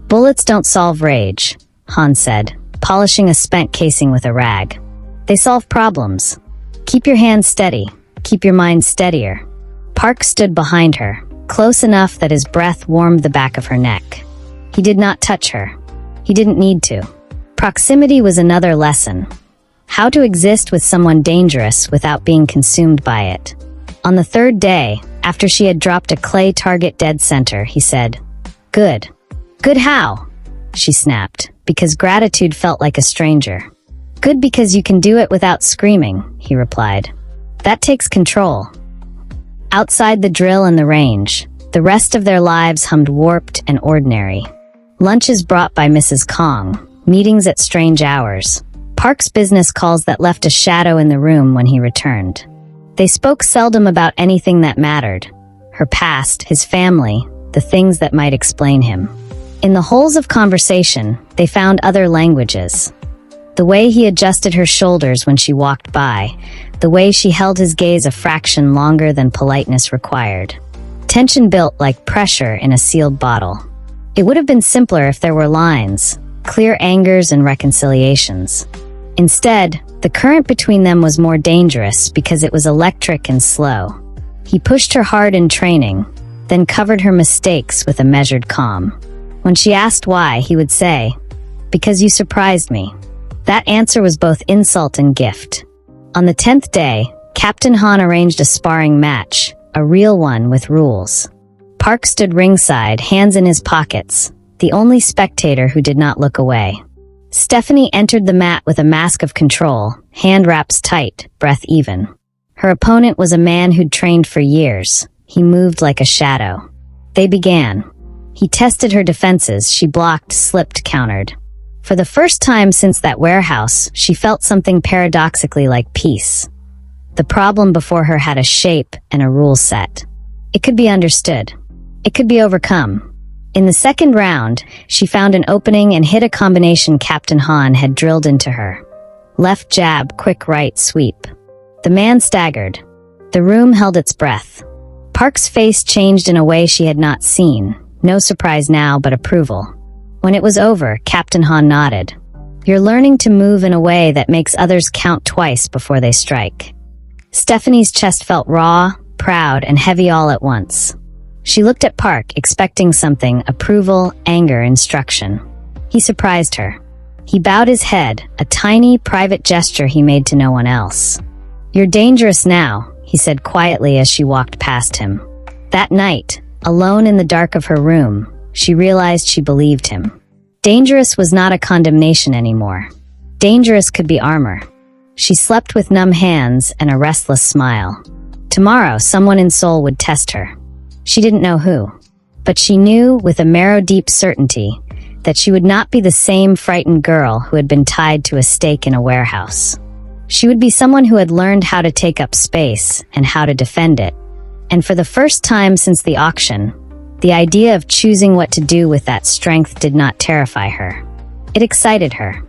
Bullets don't solve rage, Han said, polishing a spent casing with a rag. They solve problems. Keep your hands steady. Keep your mind steadier. Park stood behind her, close enough that his breath warmed the back of her neck. He did not touch her. He didn't need to. Proximity was another lesson. How to exist with someone dangerous without being consumed by it. On the third day, after she had dropped a clay target dead center, he said, "Good." "Good how?" she snapped, because gratitude felt like a stranger. "Good because you can do it without screaming," he replied. "That takes control." Outside the drill and the range, the rest of their lives hummed warped and ordinary. Lunches brought by Mrs. Kong, meetings at strange hours, Park's business calls that left a shadow in the room when he returned. They spoke seldom about anything that mattered. Her past, his family, the things that might explain him. In the holes of conversation, they found other languages. The way he adjusted her shoulders when she walked by, the way she held his gaze a fraction longer than politeness required. Tension built like pressure in a sealed bottle. It would have been simpler if there were lines, clear angers and reconciliations. Instead, the current between them was more dangerous because it was electric and slow. He pushed her hard in training, then covered her mistakes with a measured calm. When she asked why, he would say, "Because you surprised me." That answer was both insult and gift. On the 10th day, Captain Han arranged a sparring match, a real one with rules. Park stood ringside, hands in his pockets, the only spectator who did not look away. Stephanie entered the mat with a mask of control, hand wraps tight, breath even. Her opponent was a man who'd trained for years. He moved like a shadow. They began. He tested her defenses. She blocked, slipped, countered. For the first time since that warehouse, she felt something paradoxically like peace. The problem before her had a shape and a rule set. It could be understood. It could be overcome. In the second round, she found an opening and hit a combination Captain Han had drilled into her. Left jab, quick right sweep. The man staggered. The room held its breath. Park's face changed in a way she had not seen. No surprise now, but approval. When it was over, Captain Han nodded. "You're learning to move in a way that makes others count twice before they strike." Stephanie's chest felt raw, proud, and heavy all at once. She looked at Park, expecting something, approval, anger, instruction. He surprised her. He bowed his head, a tiny, private gesture he made to no one else. "You're dangerous now," he said quietly as she walked past him. That night, alone in the dark of her room, she realized she believed him. Dangerous was not a condemnation anymore. Dangerous could be armor. She slept with numb hands and a restless smile. Tomorrow, someone in Seoul would test her. She didn't know who, but she knew with a marrow deep certainty that she would not be the same frightened girl who had been tied to a stake in a warehouse. She would be someone who had learned how to take up space and how to defend it. And for the first time since the auction, the idea of choosing what to do with that strength did not terrify her. It excited her.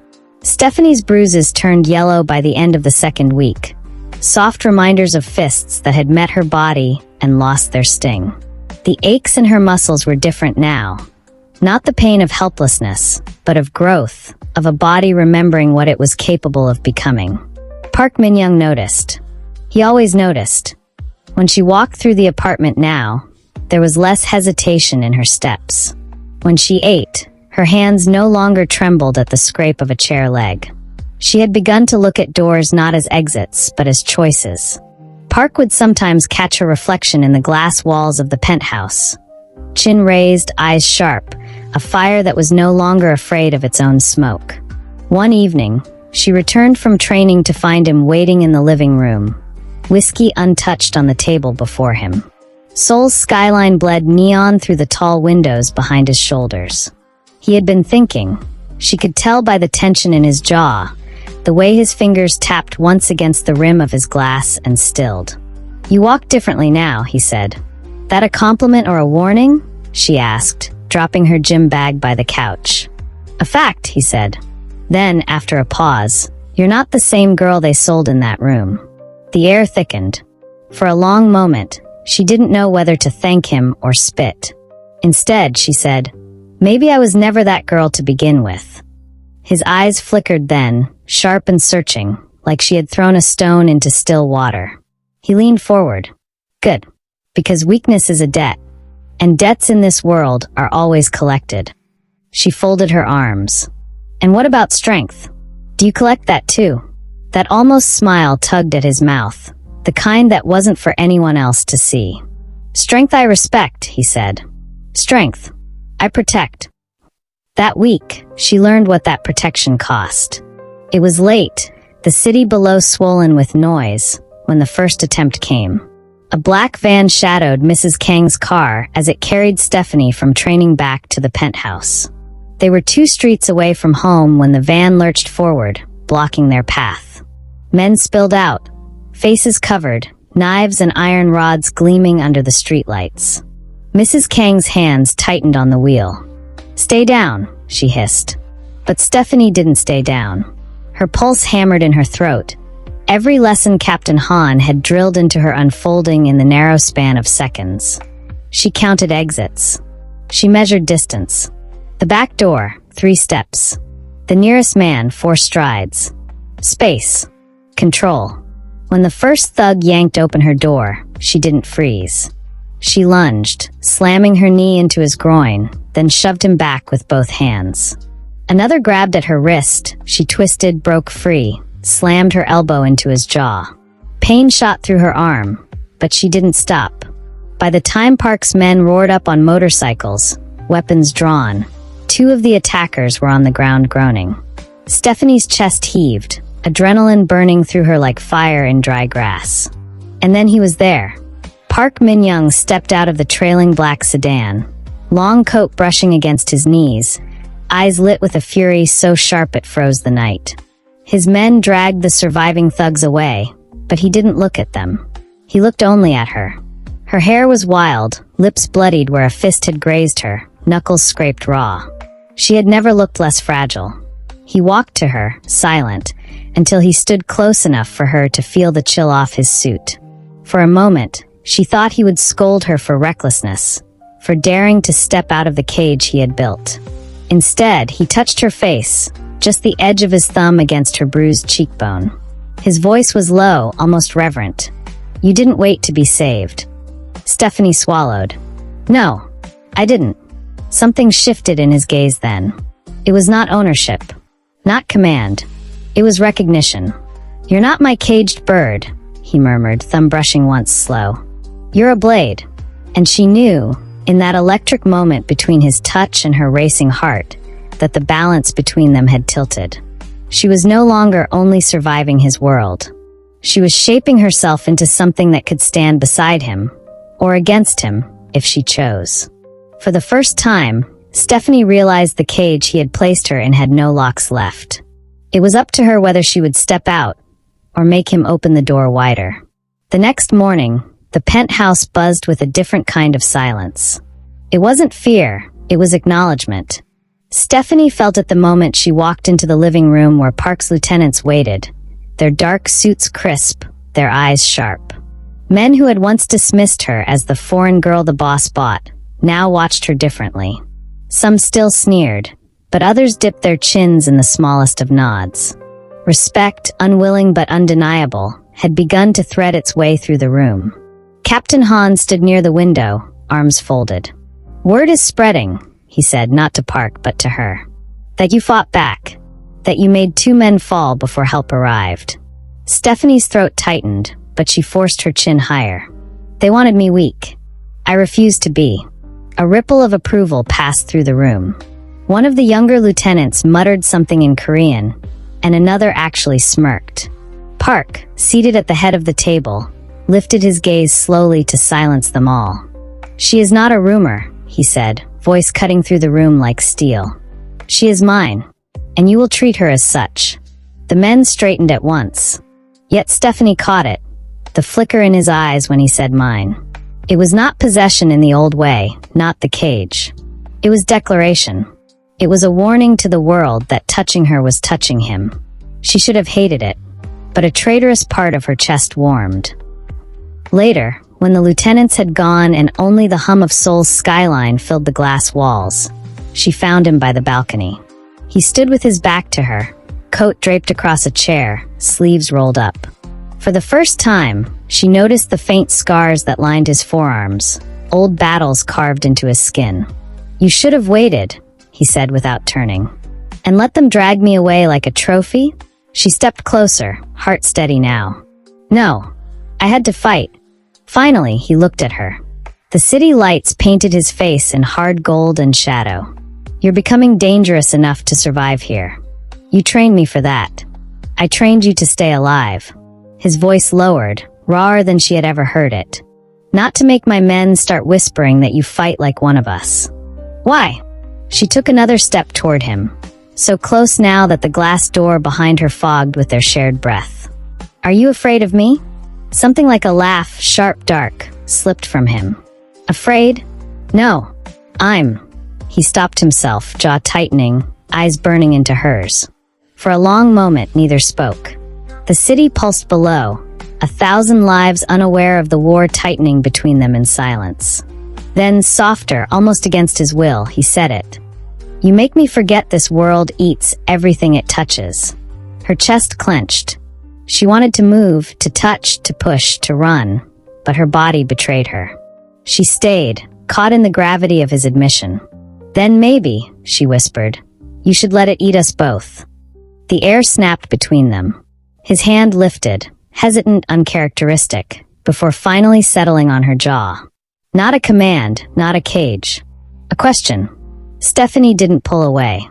Stephanie's bruises turned yellow by the end of the second week, soft reminders of fists that had met her body and lost their sting. The aches in her muscles were different now. Not the pain of helplessness, but of growth, of a body remembering what it was capable of becoming. Park Min-young noticed. He always noticed. When she walked through the apartment now, There was less hesitation in her steps. When she ate, her hands no longer trembled at the scrape of a chair leg. She had begun to look at doors not as exits, but as choices. Park would sometimes catch her reflection in the glass walls of the penthouse. Chin raised, eyes sharp, a fire that was no longer afraid of its own smoke. One evening, she returned from training to find him waiting in the living room, whiskey untouched on the table before him. Seoul's skyline bled neon through the tall windows behind his shoulders. He had been thinking. She could tell by the tension in his jaw, the way his fingers tapped once against the rim of his glass and stilled. "You walk differently now," he said. "That a compliment or a warning?" she asked, dropping her gym bag by the couch. "A fact," he said. Then, after a pause, "You're not the same girl they sold in that room." The air thickened. For a long moment, she didn't know whether to thank him or spit. Instead, she said, "Maybe I was never that girl to begin with." His eyes flickered then, sharp and searching, like she had thrown a stone into still water. He leaned forward. "Good. Because weakness is a debt. And debts in this world are always collected." She folded her arms. "And what about strength? Do you collect that too?" That almost smile tugged at his mouth, the kind that wasn't for anyone else to see. "Strength I respect," he said. "Strength I protect." That week, she learned what that protection cost. It was late, the city below swollen with noise, when the first attempt came. A black van shadowed Mrs. Kang's car as it carried Stephanie from training back to the penthouse. They were 2 streets away from home when the van lurched forward, blocking their path. Men spilled out, faces covered, knives and iron rods gleaming under the streetlights. Mrs. Kang's hands tightened on the wheel. "Stay down," she hissed. But Stephanie didn't stay down. Her pulse hammered in her throat. Every lesson Captain Han had drilled into her unfolding in the narrow span of seconds. She counted exits. She measured distance. The back door, 3 steps. The nearest man, 4 strides. Space. Control. When the first thug yanked open her door, she didn't freeze. She lunged, slamming her knee into his groin, then shoved him back with both hands. Another grabbed at her wrist. She twisted, broke free, slammed her elbow into his jaw. Pain shot through her arm, but she didn't stop. By the time Park's men roared up on motorcycles, weapons drawn, 2 of the attackers were on the ground groaning. Stephanie's chest heaved, adrenaline burning through her like fire in dry grass. And then he was there. Park Min-young stepped out of the trailing black sedan, long coat brushing against his knees, eyes lit with a fury so sharp it froze the night. His men dragged the surviving thugs away, but he didn't look at them. He looked only at her. Her hair was wild, lips bloodied where a fist had grazed her, knuckles scraped raw. She had never looked less fragile. He walked to her, silent, until he stood close enough for her to feel the chill off his suit. For a moment, she thought he would scold her for recklessness, for daring to step out of the cage he had built. Instead, he touched her face, just the edge of his thumb against her bruised cheekbone. His voice was low, almost reverent. "You didn't wait to be saved." Stephanie swallowed. "No, I didn't." Something shifted in his gaze then. It was not ownership, not command. It was recognition. "You're not my caged bird," he murmured, thumb brushing once slow. "You're a blade." And she knew, in that electric moment between his touch and her racing heart, that the balance between them had tilted. She was no longer only surviving his world. She was shaping herself into something that could stand beside him, or against him, if she chose. For the first time, Stephanie realized the cage he had placed her in had no locks left. It was up to her whether she would step out, or make him open the door wider. The next morning, the penthouse buzzed with a different kind of silence. It wasn't fear, it was acknowledgement. Stephanie felt at the moment she walked into the living room where Park's lieutenants waited, their dark suits crisp, their eyes sharp. Men who had once dismissed her as the foreign girl the boss bought, now watched her differently. Some still sneered, but others dipped their chins in the smallest of nods. Respect, unwilling but undeniable, had begun to thread its way through the room. Captain Han stood near the window, arms folded. "Word is spreading," he said, not to Park but to her. "That you fought back. That you made 2 men fall before help arrived." Stephanie's throat tightened, but she forced her chin higher. "They wanted me weak. I refused to be." A ripple of approval passed through the room. One of the younger lieutenants muttered something in Korean, and another actually smirked. Park, seated at the head of the table, lifted his gaze slowly to silence them all. "She is not a rumor," he said, voice cutting through the room like steel. "She is mine, and you will treat her as such." The men straightened at once. Yet Stephanie caught it, the flicker in his eyes when he said mine. It was not possession in the old way, not the cage. It was declaration. It was a warning to the world that touching her was touching him. She should have hated it, but a traitorous part of her chest warmed. Later, when the lieutenants had gone and only the hum of Seoul's skyline filled the glass walls, she found him by the balcony. He stood with his back to her, coat draped across a chair, sleeves rolled up. For the first time, she noticed the faint scars that lined his forearms, old battles carved into his skin. "You should have waited," he said without turning. "And let them drag me away like a trophy?" She stepped closer, heart steady now. "No, I had to fight." Finally, he looked at her. The city lights painted his face in hard gold and shadow. "You're becoming dangerous enough to survive here. You trained me for that. I trained you to stay alive." His voice lowered, rawer than she had ever heard it. "Not to make my men start whispering that you fight like one of us." "Why?" She took another step toward him, so close now that the glass door behind her fogged with their shared breath. "Are you afraid of me?" Something like a laugh, sharp, dark, slipped from him. "Afraid? No. He stopped himself, jaw tightening, eyes burning into hers. For a long moment, neither spoke. The city pulsed below, 1,000 lives unaware of the war tightening between them in silence. Then, softer, almost against his will, he said it. "You make me forget this world eats everything it touches." Her chest clenched. She wanted to move, to touch, to push, to run, but her body betrayed her. She stayed, caught in the gravity of his admission. "Then maybe," she whispered, "you should let it eat us both." The air snapped between them. His hand lifted, hesitant, uncharacteristic, before finally settling on her jaw. Not a command, not a cage. A question. Stephanie didn't pull away.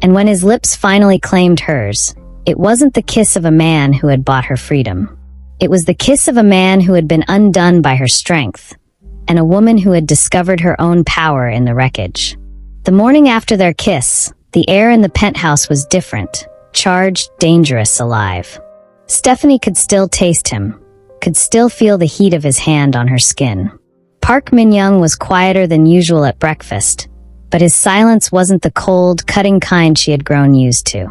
And when his lips finally claimed hers, it wasn't the kiss of a man who had bought her freedom. It was the kiss of a man who had been undone by her strength, and a woman who had discovered her own power in the wreckage. The morning after their kiss, the air in the penthouse was different, charged, dangerous, alive. Stephanie could still taste him, could still feel the heat of his hand on her skin. Park Min-young was quieter than usual at breakfast, but his silence wasn't the cold, cutting kind she had grown used to.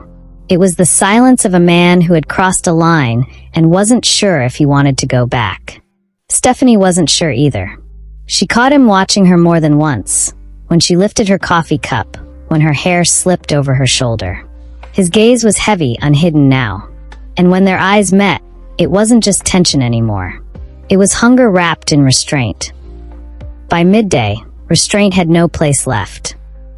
It was the silence of a man who had crossed a line and wasn't sure if he wanted to go back. Stephanie wasn't sure either. She caught him watching her more than once, when she lifted her coffee cup, when her hair slipped over her shoulder. His gaze was heavy, unhidden now. And when their eyes met, it wasn't just tension anymore. It was hunger wrapped in restraint. By midday, restraint had no place left.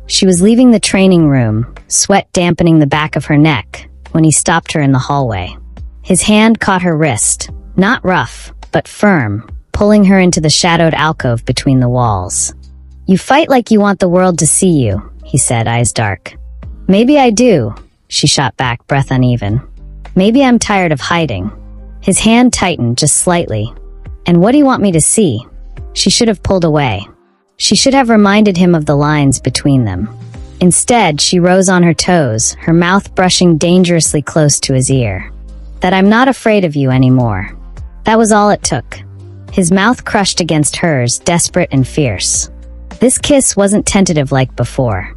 She was leaving the training room, sweat dampening the back of her neck, when he stopped her in the hallway. His hand caught her wrist, not rough, but firm, pulling her into the shadowed alcove between the walls. "You fight like you want the world to see you," he said, eyes dark. "Maybe I do," she shot back, breath uneven. "Maybe I'm tired of hiding." His hand tightened just slightly. "And what do you want me to see?" She should have pulled away. She should have reminded him of the lines between them. Instead, she rose on her toes, her mouth brushing dangerously close to his ear. "That I'm not afraid of you anymore." That was all it took. His mouth crushed against hers, desperate and fierce. This kiss wasn't tentative like before.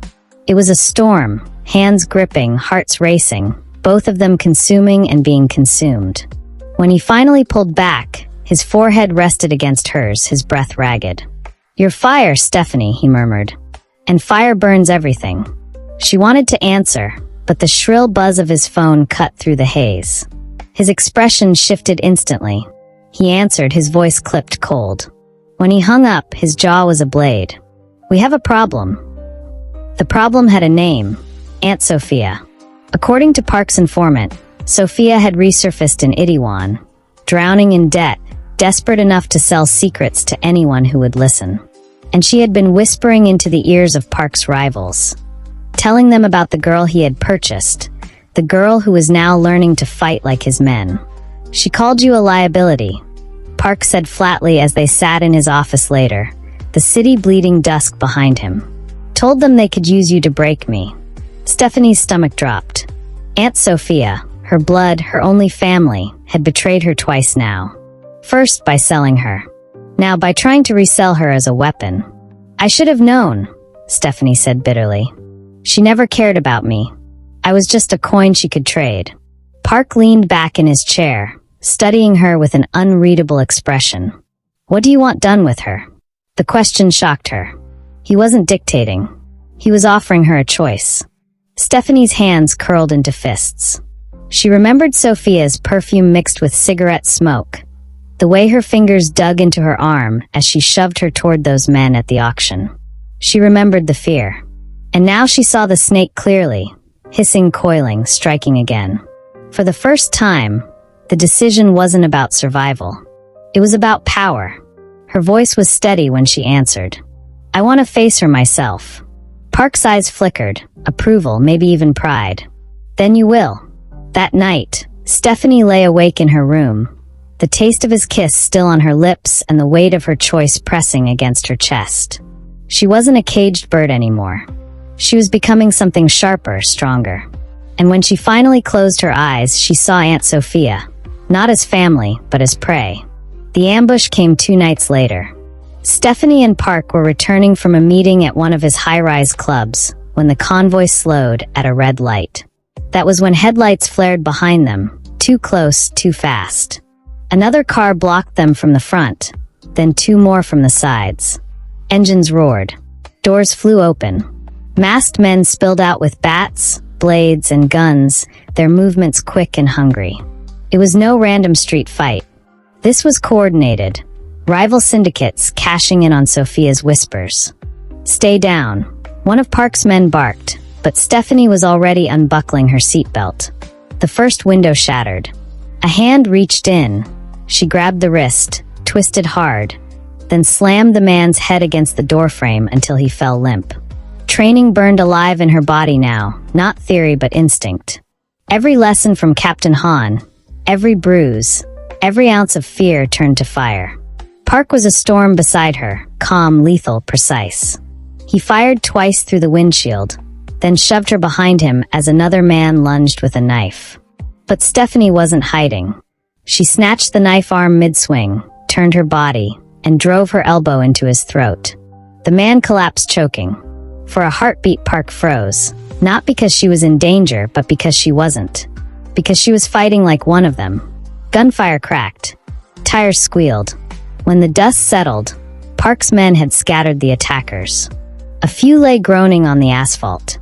It was a storm, hands gripping, hearts racing, both of them consuming and being consumed. When he finally pulled back, his forehead rested against hers, his breath ragged. "You're fire, Stephanie," he murmured. "And fire burns everything." She wanted to answer, but the shrill buzz of his phone cut through the haze. His expression shifted instantly. He answered, his voice clipped cold. When he hung up, his jaw was a blade. "We have a problem." The problem had a name: Aunt Sophia. According to Park's informant, Sophia had resurfaced in Itaewon, drowning in debt, desperate enough to sell secrets to anyone who would listen. And she had been whispering into the ears of Park's rivals, telling them about the girl he had purchased, the girl who was now learning to fight like his men. "She called you a liability," Park said flatly as they sat in his office later, the city bleeding dusk behind him. "Told them they could use you to break me." Stephanie's stomach dropped. Aunt Sophia, her blood, her only family, had betrayed her twice now. First by selling her. Now by trying to resell her as a weapon. "I should have known," Stephanie said bitterly. "She never cared about me. I was just a coin she could trade." Park leaned back in his chair, studying her with an unreadable expression. "What do you want done with her?" The question shocked her. He wasn't dictating. He was offering her a choice. Stephanie's hands curled into fists. She remembered Sophia's perfume mixed with cigarette smoke, the way her fingers dug into her arm as she shoved her toward those men at the auction. She remembered the fear. And now she saw the snake clearly, hissing, coiling, striking again. For the first time, the decision wasn't about survival. It was about power. Her voice was steady when she answered. "I want to face her myself." Park's eyes flickered, approval, maybe even pride. "Then you will." That night, Stephanie lay awake in her room, the taste of his kiss still on her lips and the weight of her choice pressing against her chest. She wasn't a caged bird anymore. She was becoming something sharper, stronger. And when she finally closed her eyes, she saw Aunt Sophia, not as family, but as prey. The ambush came 2 nights later. Stephanie and Park were returning from a meeting at one of his high-rise clubs when the convoy slowed at a red light. That was when headlights flared behind them, too close, too fast. Another car blocked them from the front, then 2 more from the sides. Engines roared. Doors flew open. Masked men spilled out with bats, blades, and guns, their movements quick and hungry. It was no random street fight. This was coordinated. Rival syndicates cashing in on Sophia's whispers. "Stay down," one of Park's men barked, but Stephanie was already unbuckling her seatbelt. The first window shattered. A hand reached in. She grabbed the wrist, twisted hard, then slammed the man's head against the doorframe until he fell limp. Training burned alive in her body now, not theory but instinct. Every lesson from Captain Han, every bruise, every ounce of fear turned to fire. Park was a storm beside her, calm, lethal, precise. He fired twice through the windshield, then shoved her behind him as another man lunged with a knife. But Stephanie wasn't hiding. She snatched the knife arm mid-swing, turned her body, and drove her elbow into his throat. The man collapsed choking. For a heartbeat, Park froze, not because she was in danger, but because she wasn't. Because she was fighting like one of them. Gunfire cracked. Tires squealed. When the dust settled, Park's men had scattered the attackers. A few lay groaning on the asphalt.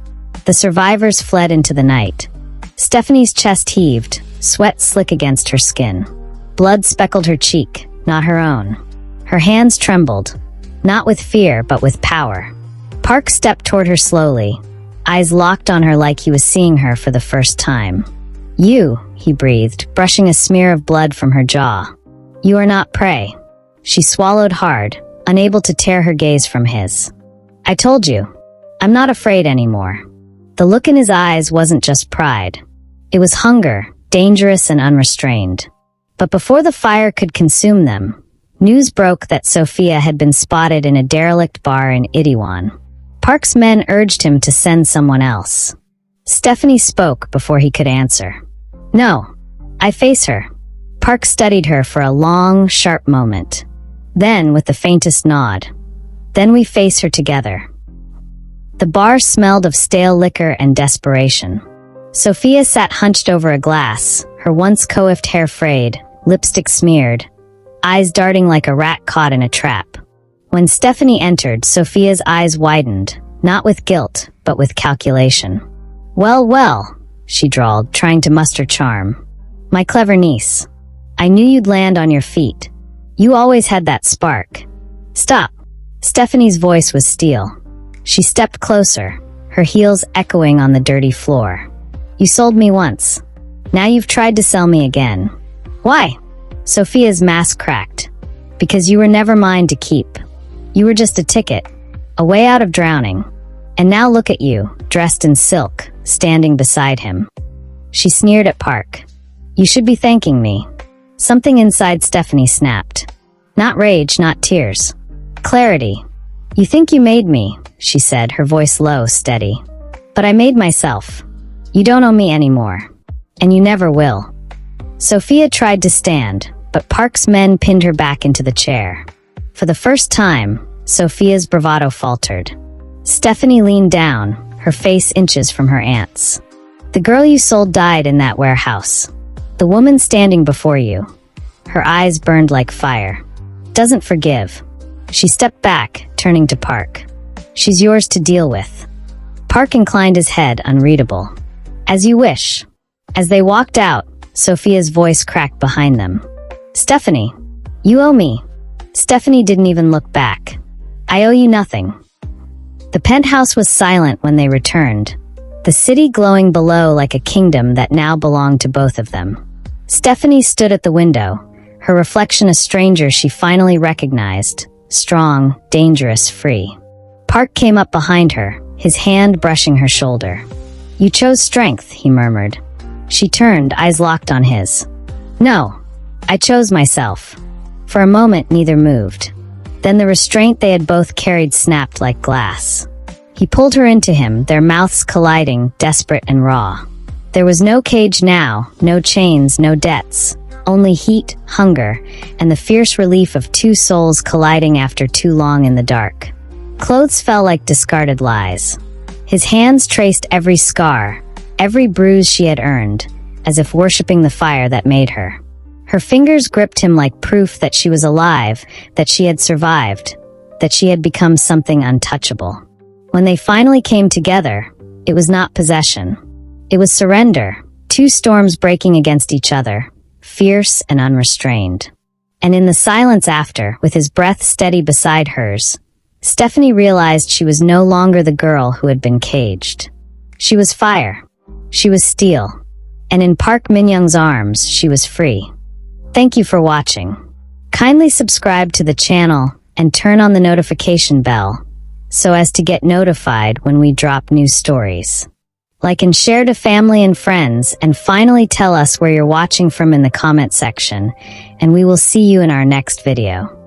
The survivors fled into the night. Stephanie's chest heaved, sweat slick against her skin. Blood speckled her cheek, not her own. Her hands trembled, not with fear, but with power. Park stepped toward her slowly, eyes locked on her like he was seeing her for the first time. "You," he breathed, brushing a smear of blood from her jaw. "You are not prey." She swallowed hard, unable to tear her gaze from his. "I told you. I'm not afraid anymore." The look in his eyes wasn't just pride. It was hunger, dangerous and unrestrained. But before the fire could consume them, news broke that Sophia had been spotted in a derelict bar in Itaewon. Park's men urged him to send someone else. Stephanie spoke before he could answer. "No, I face her." Park studied her for a long, sharp moment. Then, with the faintest nod, "Then we face her together." The bar smelled of stale liquor and desperation. Sophia sat hunched over a glass, her once coiffed hair frayed, lipstick smeared, eyes darting like a rat caught in a trap. When Stephanie entered, Sophia's eyes widened, not with guilt, but with calculation. "Well, well," she drawled, trying to muster charm. "My clever niece. I knew you'd land on your feet. You always had that spark. Stop. Stephanie's voice was steel. She stepped closer, her heels echoing on the dirty floor. You sold me once. Now you've tried to sell me again. Why? Sophia's mask cracked. Because you were never mine to keep. You were just a ticket, a way out of drowning. And now look at you, dressed in silk, standing beside him. She sneered at Park. You should be thanking me. Something inside Stephanie snapped. Not rage, not tears. Clarity. You think you made me, she said, her voice low, steady. But I made myself. You don't owe me anymore. And you never will. Sophia tried to stand, but Park's men pinned her back into the chair. For the first time, Sophia's bravado faltered. Stephanie leaned down, her face inches from her aunt's. The girl you sold died in that warehouse. The woman standing before you. Her eyes burned like fire. Doesn't forgive. She stepped back, turning to Park. She's yours to deal with. Park inclined his head, unreadable. As you wish. As they walked out, Sophia's voice cracked behind them. Stephanie, you owe me. Stephanie didn't even look back. I owe you nothing. The penthouse was silent when they returned, the city glowing below like a kingdom that now belonged to both of them. Stephanie stood at the window, her reflection a stranger she finally recognized, strong, dangerous, free. Park came up behind her, his hand brushing her shoulder. You chose strength, he murmured. She turned, eyes locked on his. No, I chose myself. For a moment, neither moved. Then the restraint they had both carried snapped like glass. He pulled her into him, their mouths colliding, desperate and raw. There was no cage now, no chains, no debts. Only heat, hunger, and the fierce relief of two souls colliding after too long in the dark. Clothes fell like discarded lies. His hands traced every scar, every bruise she had earned, as if worshipping the fire that made her. Her fingers gripped him like proof that she was alive, that she had survived, that she had become something untouchable. When they finally came together, it was not possession. It was surrender, two storms breaking against each other, fierce and unrestrained. And in the silence after, with his breath steady beside hers, Stephanie realized she was no longer the girl who had been caged. She was fire. She was steel. And in Park Min-young's arms, she was free. Thank you for watching. Kindly subscribe to the channel and turn on the notification bell so as to get notified when we drop new stories. Like and share to family and friends, and finally tell us where you're watching from in the comment section, and we will see you in our next video.